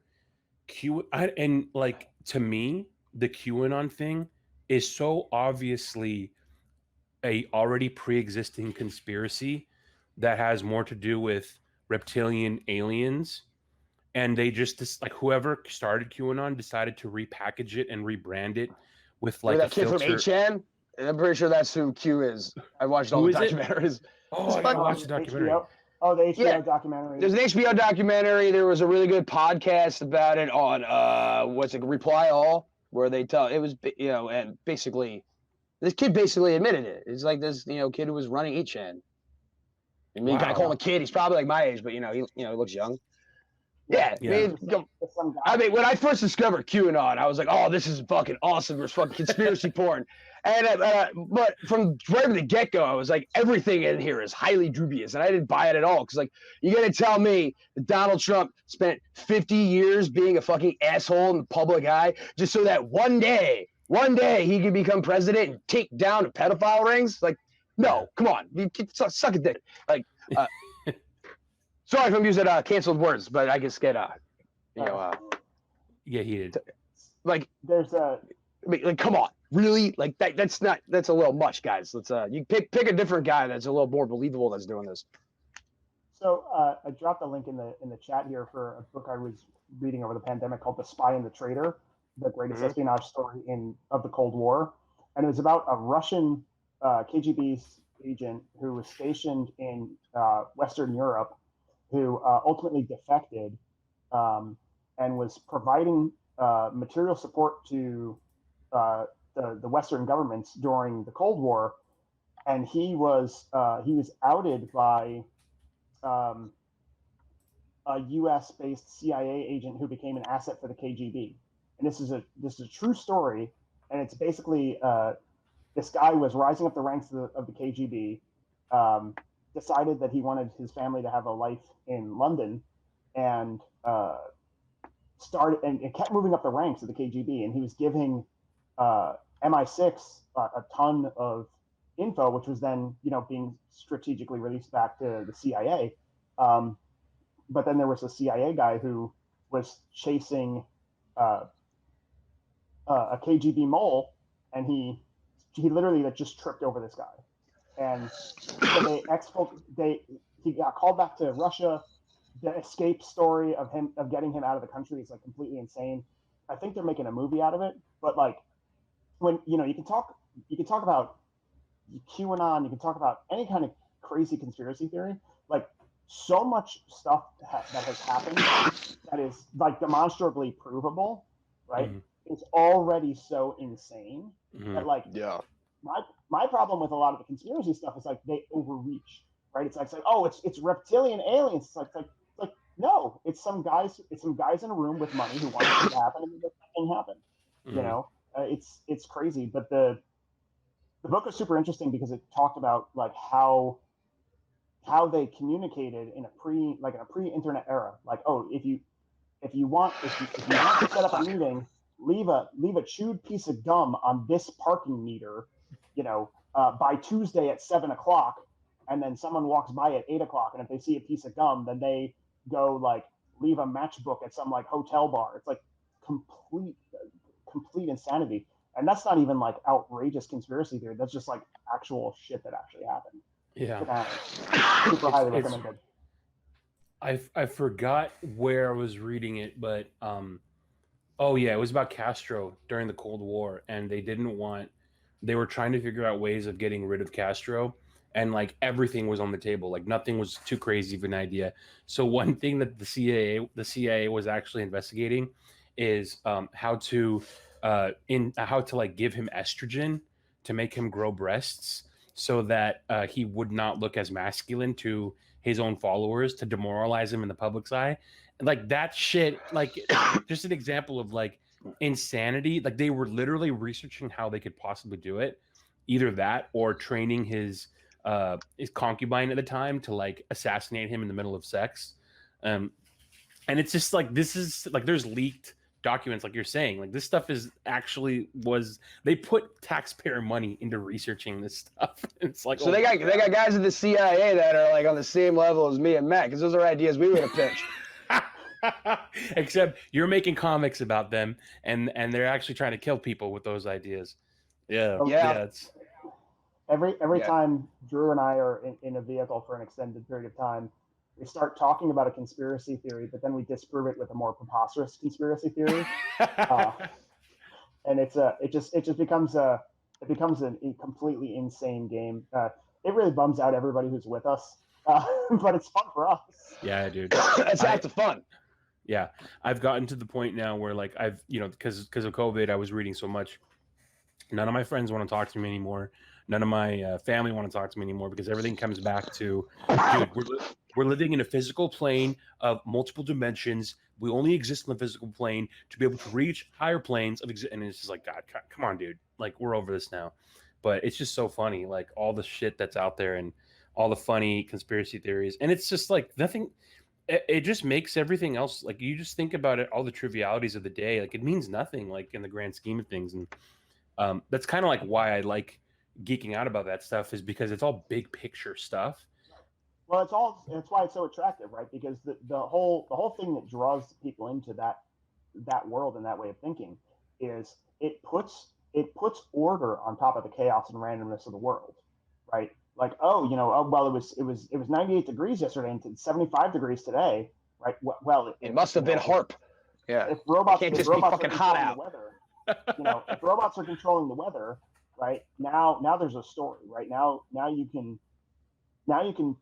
to me, the QAnon thing is so obviously a already pre-existing conspiracy that has more to do with reptilian aliens. And they just like, whoever started QAnon decided to repackage it and rebrand it with like that kid from 8chan. I'm pretty sure that's who Q is. I watched all the documentaries. Oh, I watched the documentary. HBO? Oh, the HBO documentary. There's an HBO documentary. There was a really good podcast about it on Reply All, where they tell it was, and basically, this kid basically admitted it. It's like this, kid who was running 8chan. I mean, I call him a kid. He's probably like my age, but he looks young. Yeah. I mean, when I first discovered QAnon, I was like, "Oh, this is fucking awesome. There's fucking conspiracy porn." And but from right from the get-go, I was like, everything in here is highly dubious, and I didn't buy it at all. Because like, you're gonna tell me that Donald Trump spent 50 years being a fucking asshole in the public eye just so that one day he could become president and take down the pedophile rings? Like, no, come on, you suck a dick. Like, sorry if I'm using canceled words, but I just get yeah, he did. Like, there's like, come on. Really? Like that's a little much, guys. Let's you pick a different guy that's a little more believable that's doing this. So I dropped a link in the chat here for a book I was reading over the pandemic called The Spy and the Traitor, the greatest espionage story of the Cold War. And it was about a Russian KGB agent who was stationed in Western Europe, who ultimately defected and was providing material support to the Western governments during the Cold War, and he was outed by a U.S.-based CIA agent who became an asset for the KGB. And this is a true story, and it's basically this guy was rising up the ranks of the KGB, decided that he wanted his family to have a life in London, and started and kept moving up the ranks of the KGB, and he was giving MI6 a ton of info, which was then being strategically released back to the CIA. But then there was a CIA guy who was chasing a KGB mole, and he literally just tripped over this guy, and so he got called back to Russia. The escape story of getting him out of the country is like completely insane. I think they're making a movie out of it, but like, when you can talk about QAnon, you can talk about any kind of crazy conspiracy theory. Like, so much stuff that has happened that is like demonstrably provable, right? It's already so insane that like, my problem with a lot of the conspiracy stuff is like they overreach, right? It's like oh, it's reptilian aliens. It's like no, it's some guys in a room with money who want it to happen and make that thing happen. Mm-hmm. You know, it's crazy. But the book was super interesting because it talked about like how they communicated in a pre-internet era. Like, oh, if you want to set up a meeting, leave a chewed piece of gum on this parking meter, by Tuesday at 7:00, and then someone walks by at 8:00, and if they see a piece of gum, then they go like leave a matchbook at some like hotel bar. It's like complete insanity, and that's not even like outrageous conspiracy theory. That's just like actual shit that actually happened. Yeah, super highly recommended. I forgot where I was reading it, but oh yeah, it was about Castro during the Cold War, and they were trying to figure out ways of getting rid of Castro, and like everything was on the table, like nothing was too crazy of an idea. So one thing that the CIA was actually investigating is how to like give him estrogen to make him grow breasts so that he would not look as masculine to his own followers, to demoralize him in the public's eye. Like that shit, like just an example of like insanity. Like they were literally researching how they could possibly do it, either that or training his concubine at the time to like assassinate him in the middle of sex. And it's just like, this is like, there's leaked documents, like you're saying, like this stuff is actually they put taxpayer money into researching this stuff. It's like, so they got guys at the CIA that are like on the same level as me and Matt, because those are ideas we would have pitched. Except you're making comics about them, and they're actually trying to kill people with those ideas. It's every time Drew and I are in a vehicle for an extended period of time, we start talking about a conspiracy theory, but then we disprove it with a more preposterous conspiracy theory, and it just becomes a completely insane game. It really bums out everybody who's with us, but it's fun for us. Yeah, dude, it's lots of fun. Yeah, I've gotten to the point now where like I've because of COVID, I was reading so much. None of my friends want to talk to me anymore. None of my family want to talk to me anymore, because everything comes back to, dude, we're living in a physical plane of multiple dimensions. We only exist in the physical plane to be able to reach higher planes of and it's just like, God, come on, dude. Like, we're over this now. But it's just so funny, like all the shit that's out there and all the funny conspiracy theories. And it's just like nothing. It just makes everything else, like you just think about it, all the trivialities of the day, like it means nothing, like in the grand scheme of things. And that's kind of like why I like geeking out about that stuff, is because it's all big picture stuff. Well, it's why it's so attractive, right? Because the whole thing that draws people into that world and that way of thinking is it puts order on top of the chaos and randomness of the world, right? Like, well, it was 98 degrees yesterday and it's 75 degrees today, right? Well, it must have been HARP. Yeah, if robots can't just be fucking hot out. If robots are controlling the weather, right now there's a story, right? Now you can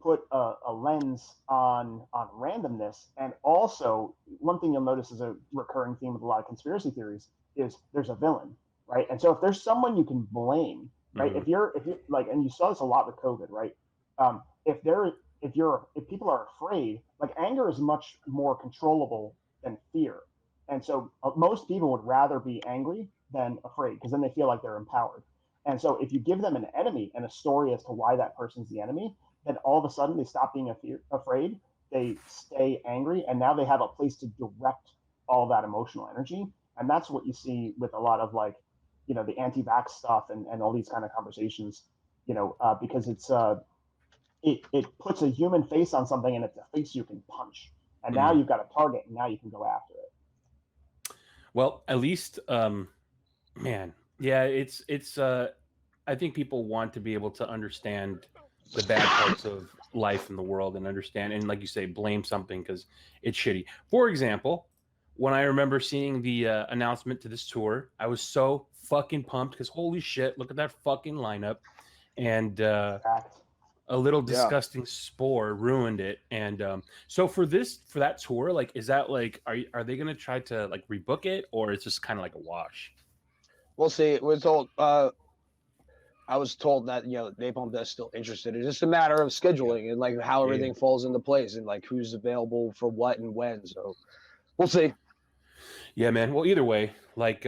put a lens on randomness. And also, one thing you'll notice is a recurring theme with a lot of conspiracy theories is there's a villain, right? And so if there's someone you can blame, right? Mm-hmm. If you're like, and you saw this a lot with COVID, right? If people are afraid, like anger is much more controllable than fear. And so most people would rather be angry than afraid, because then they feel like they're empowered. And so if you give them an enemy and a story as to why that person's the enemy, then all of a sudden they stop being afraid, they stay angry, and now they have a place to direct all that emotional energy. And that's what you see with a lot of like, the anti-vax stuff and all these kind of conversations, because it's it puts a human face on something, and it's a face you can punch. And now you've got a target, and now you can go after it. Well, at least, man, yeah, it's. I think people want to be able to understand the bad parts of life in the world and understand, and like you say, blame something because it's shitty. For example, when I remember seeing the announcement to this tour, I was so fucking pumped because holy shit, look at that fucking lineup. And a little disgusting spore ruined it. And so for that tour, like, is that like, are they going to try to like rebook it, or it's just kind of like a wash? We'll see. It was told, I was told that Napalm Death's still interested. It's just a matter of scheduling and like how everything falls into place and like who's available for what and when. So we'll see. Yeah, man. Well, either way, like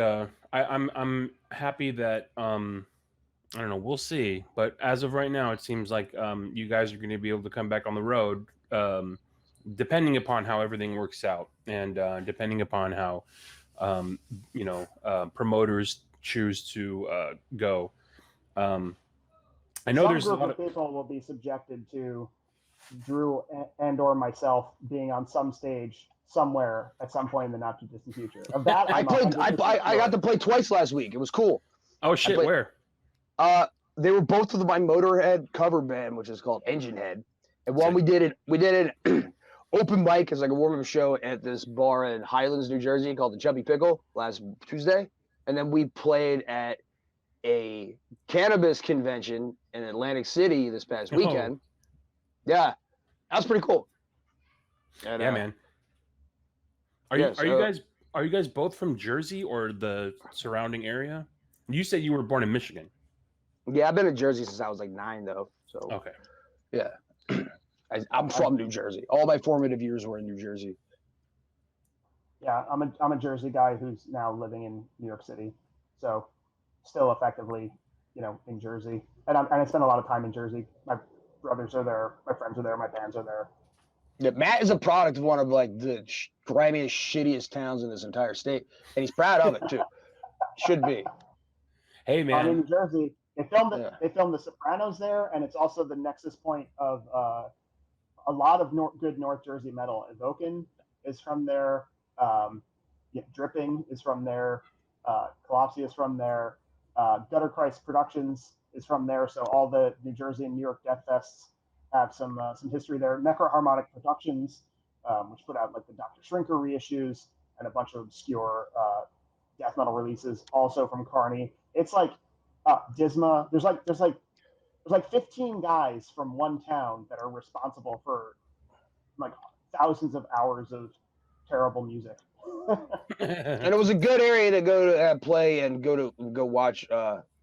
I'm happy that I don't know. We'll see. But as of right now, it seems like you guys are going to be able to come back on the road, depending upon how everything works out, and depending upon how promoters choose to go. I know there's a lot of people will be subjected to Drew and or myself being on some stage somewhere at some point in the not too distant future. Of that, I got to play twice last week. It was cool. Oh shit! Where? They were both with my Motorhead cover band, which is called Engine Head. And one we did an open mic as like a warm-up show at this bar in Highlands, New Jersey called the Chubby Pickle last Tuesday. And then we played at a cannabis convention in Atlantic City this past weekend. Yeah, that was pretty cool. And, yeah, man. Are you guys both from Jersey or the surrounding area? You said you were born in Michigan. Yeah, I've been in Jersey since I was like 9, though. So okay, yeah, I'm from New Jersey. All my formative years were in New Jersey. Yeah, I'm a Jersey guy who's now living in New York City, so still effectively, in Jersey. And I spend a lot of time in Jersey. My brothers are there, my friends are there, my bands are there. Yeah, Matt is a product of one of like the grimiest, shittiest towns in this entire state, and he's proud of it too. Should be. Hey man, in New Jersey, they filmed The Sopranos there, and it's also the nexus point of a lot of good North Jersey metal. Evoken is from there. Dripping is from there. Kalopsia is from there. Gutter Christ Productions is from there. So all the New Jersey and New York Death Fests have some history there. Necroharmonic Productions, which put out like the Dr. Shrinker reissues and a bunch of obscure death metal releases, also from Carney. It's like Disma. There's like 15 guys from one town that are responsible for like thousands of hours of terrible music. And it was a good area to go to play and go watch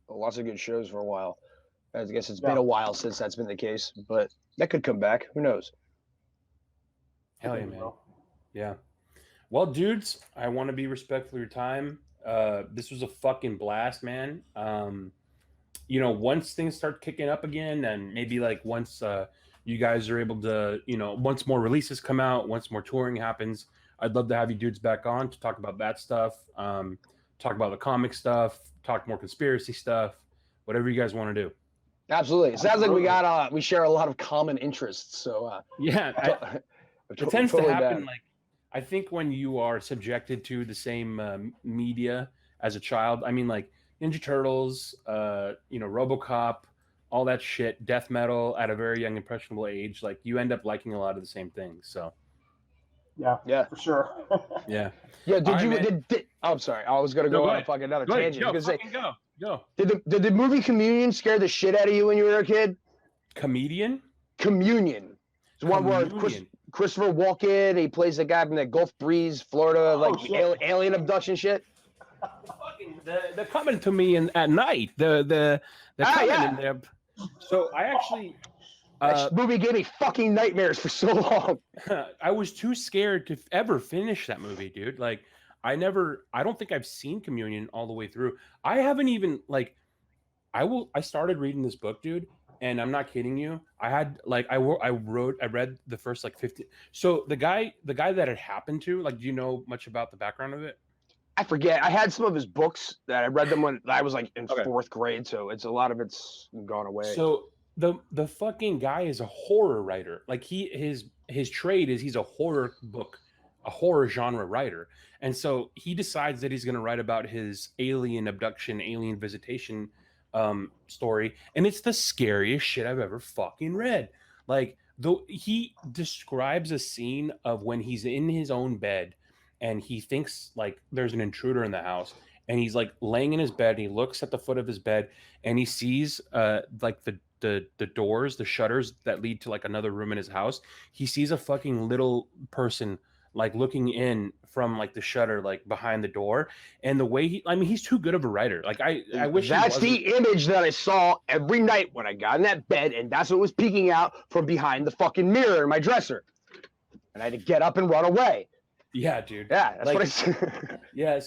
lots of good shows for a while. I guess it's been a while since that's been the case, but that could come back. Who knows? Hell yeah, man. Yeah. Well, dudes, I want to be respectful of your time. This was a fucking blast, man. Once things start kicking up again, and maybe like once you guys are able to, once more releases come out, once more touring happens, I'd love to have you dudes back on to talk about that stuff, talk about the comic stuff, talk more conspiracy stuff, whatever you guys want to do. Absolutely. It sounds like we share a lot of common interests. So yeah, it tends to happen. Like, I think when you are subjected to the same media as a child, I mean, like Ninja Turtles, RoboCop, all that shit, death metal at a very young, impressionable age, like you end up liking a lot of the same things. So. Yeah, for sure. Yeah. I'm sorry. I was gonna go on a fucking another tangent. Go. Did the movie Communion scare the shit out of you when you were a kid? Communion. It's one where Christopher Walken. He plays the guy from the Gulf Breeze, Florida, alien abduction shit. They're coming to me at night. They're coming in there. So I actually. That movie gave me fucking nightmares for so long. I was too scared to ever finish that movie, dude. Like, I don't think I've seen Communion all the way through. I haven't even I started reading this book, dude, and I'm not kidding you. I had I read the first 50. So the guy that it happened to, do you know much about the background of it? I forget. I had some of his books that I read them when I was in fourth grade. So it's a lot of it's gone away. So the fucking guy is a horror writer. Like his trade is he's a horror genre writer. And so he decides that he's going to write about his alien abduction, alien visitation story. And it's the scariest shit I've ever fucking read. He describes a scene of when he's in his own bed and he thinks there's an intruder in the house. And he's laying in his bed and he looks at the foot of his bed and he sees the doors, the shutters that lead to another room in his house. He sees a fucking little person like looking in from like the shutter, like behind the door, and the way he's too good of a writer. Like I wish that's the image that I saw every night when I got in that bed, and that's what was peeking out from behind the fucking mirror in my dresser, and I had to get up and run away. Yeah, dude. Yeah, that's what I said. Yeah,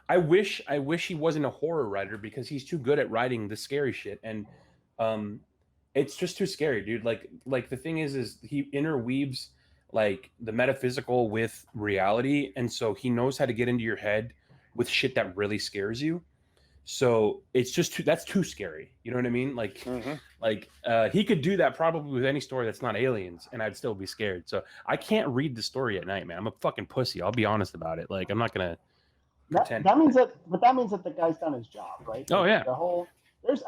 I wish he wasn't a horror writer, because he's too good at writing the scary shit, and it's just too scary, dude. Like the thing is he interweaves like the metaphysical with reality, and so he knows how to get into your head with shit that really scares you. So it's just that's too scary. You know what I mean? Like, he could do that probably with any story that's not aliens, and I'd still be scared. So I can't read the story at night, man. I'm a fucking pussy. I'll be honest about it. Like, I'm not gonna pretend. That means that the guy's done his job, right? Oh yeah. There's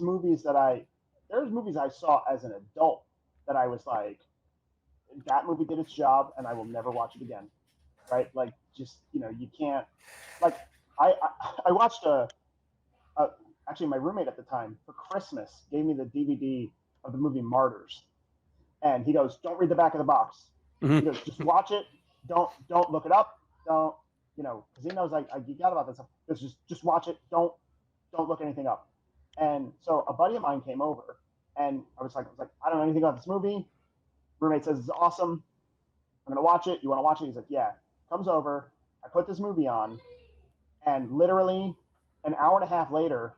movies I saw as an adult that I was like, that movie did its job, and I will never watch it again. Right? Like, just, you can't, like. I watched actually my roommate at the time for Christmas gave me the DVD of the movie Martyrs, and he goes, "Don't read the back of the box." Mm-hmm. He goes, "Just watch it. Don't look it up. Don't, because he knows I geek out about this stuff. He goes, just watch it. Don't look anything up." And so a buddy of mine came over, and I was like, "I don't know anything about this movie." Roommate says it's awesome. I'm gonna watch it. You want to watch it? He's like, "Yeah." Comes over. I put this movie on. And literally an hour and a half later,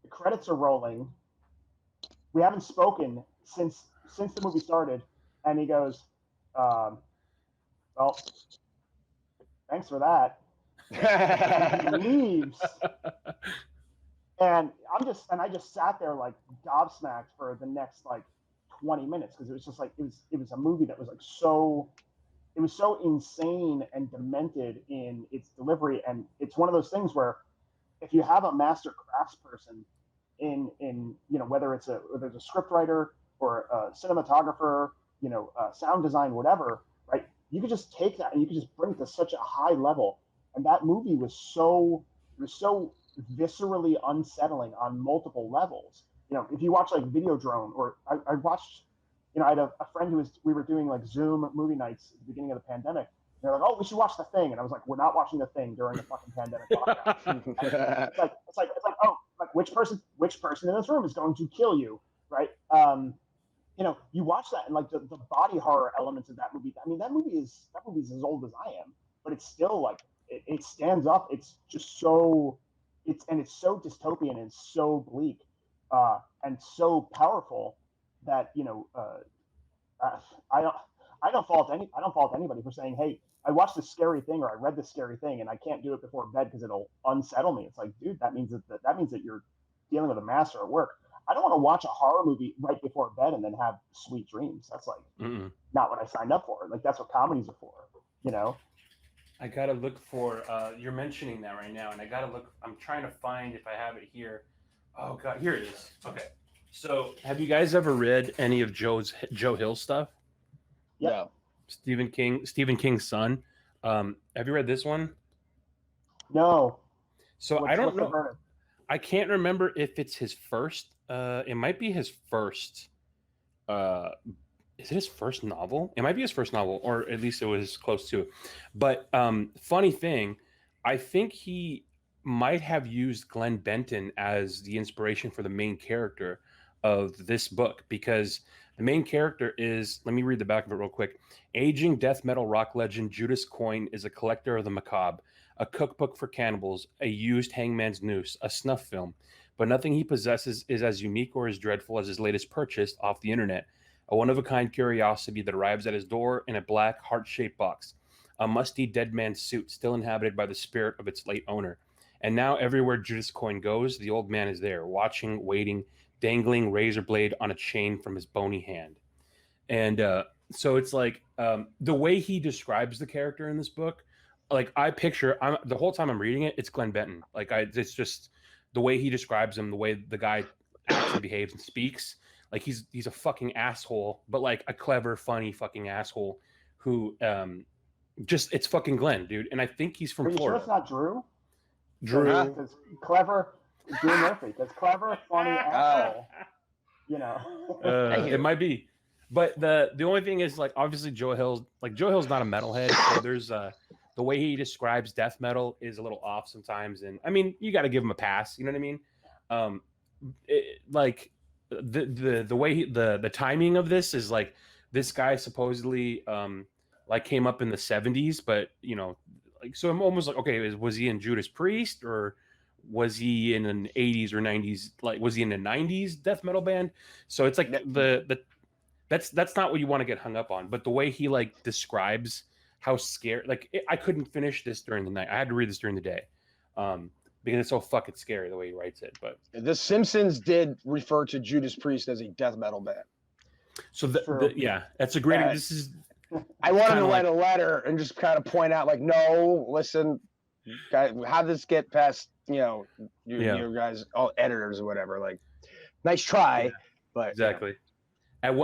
the credits are rolling. We haven't spoken since the movie started. And he goes, "Well, thanks for that." He leaves. And I just sat there like gobsmacked for the next like 20 minutes, because it was just like it was a movie that was like it was so insane and demented in its delivery. And it's one of those things where if you have a master craftsperson in whether it's a script writer or a cinematographer, sound design, whatever, right? You could just take that and you could just bring it to such a high level. And that movie was so viscerally unsettling on multiple levels. If you watch like Videodrome, or I watched, I had a friend we were doing like Zoom movie nights at the beginning of the pandemic. They're like, "Oh, we should watch The Thing," and I was like, "We're not watching The Thing during the fucking pandemic lockdown." it's like, oh, like which person in this room is going to kill you, right? You watch that, and like the body horror elements of that movie. I mean, that movie's as old as I am, but it's still like it stands up. It's just so it's so dystopian and so bleak, and so powerful that I don't fault anybody for saying, "Hey, I watched this scary thing or I read this scary thing and I can't do it before bed because it'll unsettle me." It's like, dude, that means that you're dealing with a master at work. I don't want to watch a horror movie right before bed and then have sweet dreams. That's like not what I signed up for. Like, that's what comedies are for, I gotta look for. You're mentioning that right now, and I gotta look. I'm trying to find if I have it here. Oh god, here it is. Okay. So, have you guys ever read any of Joe Hill's stuff? Yeah. Stephen King's son. Have you read this one? No. So I don't know. I can't remember if it's his first. It might be his first. Is it his first novel? It might be his first novel, or at least it was close to. But funny thing, I think he might have used Glenn Benton as the inspiration for the main character of this book, because the main character is, let me read the back of it real quick. Aging death metal rock legend Judas Coyne is a collector of the macabre, a cookbook for cannibals, a used hangman's noose, a snuff film, but nothing he possesses is as unique or as dreadful as his latest purchase off the internet, a one-of-a-kind curiosity that arrives at his door in a black heart-shaped box, a musty dead man's suit still inhabited by the spirit of its late owner. And now everywhere Judas Coyne goes, the old man is there, watching, waiting, dangling razor blade on a chain from his bony hand. And so it's like the way he describes the character in this book, like I picture, the whole time I'm reading it, it's Glenn Benton. Like it's just the way he describes him, the way the guy acts and behaves and speaks. Like he's a fucking asshole, but like a clever, funny fucking asshole who just, it's fucking Glenn, dude. And I think he's from Florida. Sure it's not Drew? Drew. Because clever, Drew Murphy. Because clever, funny asshole. It might be. But the only thing is, like, obviously Joe Hill's not a metalhead, so there's the way he describes death metal is a little off sometimes, and I mean, you got to give him a pass. You know what I mean? Like the way the timing of this is like, this guy supposedly like came up in the 70s, but you know, like, so I'm almost like, okay, was he in Judas Priest, or was he in an 80s or 90s, like was he in a 90s death metal band? So it's like that's not what you want to get hung up on, but the way he like describes how scared, like I couldn't finish this during the night. I had to read this during the day because it's so fucking scary the way he writes it. But The Simpsons did refer to Judas Priest as a death metal band. so yeah, that's a great. This is. I wanted to kinda write a letter and just kind of point out, like, no, listen, guys, how did this get past, you know, your guys, all editors or whatever? Like, nice try, but exactly.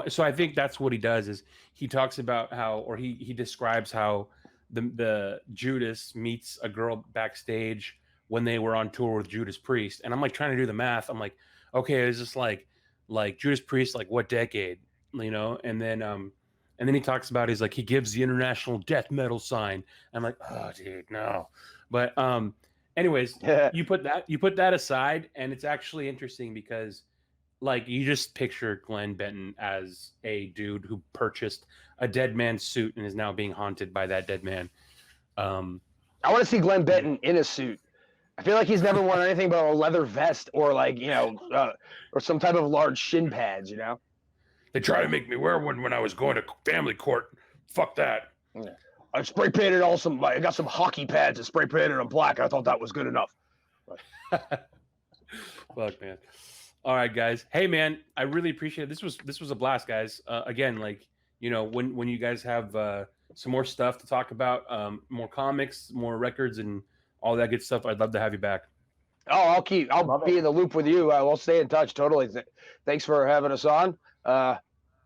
So I think that's what he does is he talks about how, or he describes how the Judas meets a girl backstage when they were on tour with Judas Priest, and I'm like trying to do the math. I'm like, okay, is this like Judas Priest, like what decade, you know? And then he talks about, he's like, he gives the international death metal sign. I'm like, oh dude, no. But anyways, you put that aside, and it's actually interesting because, like, you just picture Glenn Benton as a dude who purchased a dead man's suit and is now being haunted by that dead man. I want to see Glenn Benton in a suit. I feel like he's never worn anything but a leather vest or, like, you know, or some type of large shin pads, you know? They tried to make me wear one when I was going to family court. Fuck that. Yeah. I spray painted I got some hockey pads and spray painted them black. I thought that was good enough. Fuck, man. All right, guys. Hey, man, I really appreciate it. This was a blast, guys. Again, like, you know, when you guys have some more stuff to talk about, more comics, more records, and all that good stuff, I'd love to have you back. Oh, I'll be in the loop with you. We'll stay in touch. Totally. Thanks for having us on.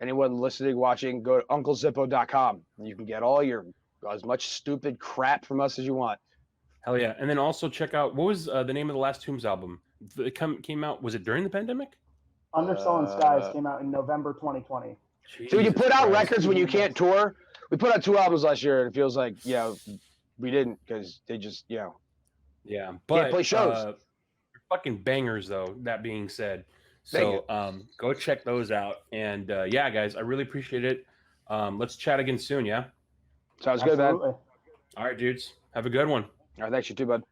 Anyone listening, watching, go to UncleZippo.com. You can get as much stupid crap from us as you want. Hell yeah. And then also check out, what was the name of the last Tombs album? It came out, was it during the pandemic? Under Stolen Skies came out in November 2020. So you put out records when you can't tour. We put out 2 albums last year, and it feels like, you know, we didn't, because they just, you know. Yeah, but can't play shows. Fucking bangers, though, that being said. So go check those out. And yeah, guys, I really appreciate it. Let's chat again soon, yeah? Sounds good, man. All right, dudes. Have a good one. All right, thanks, you too, bud.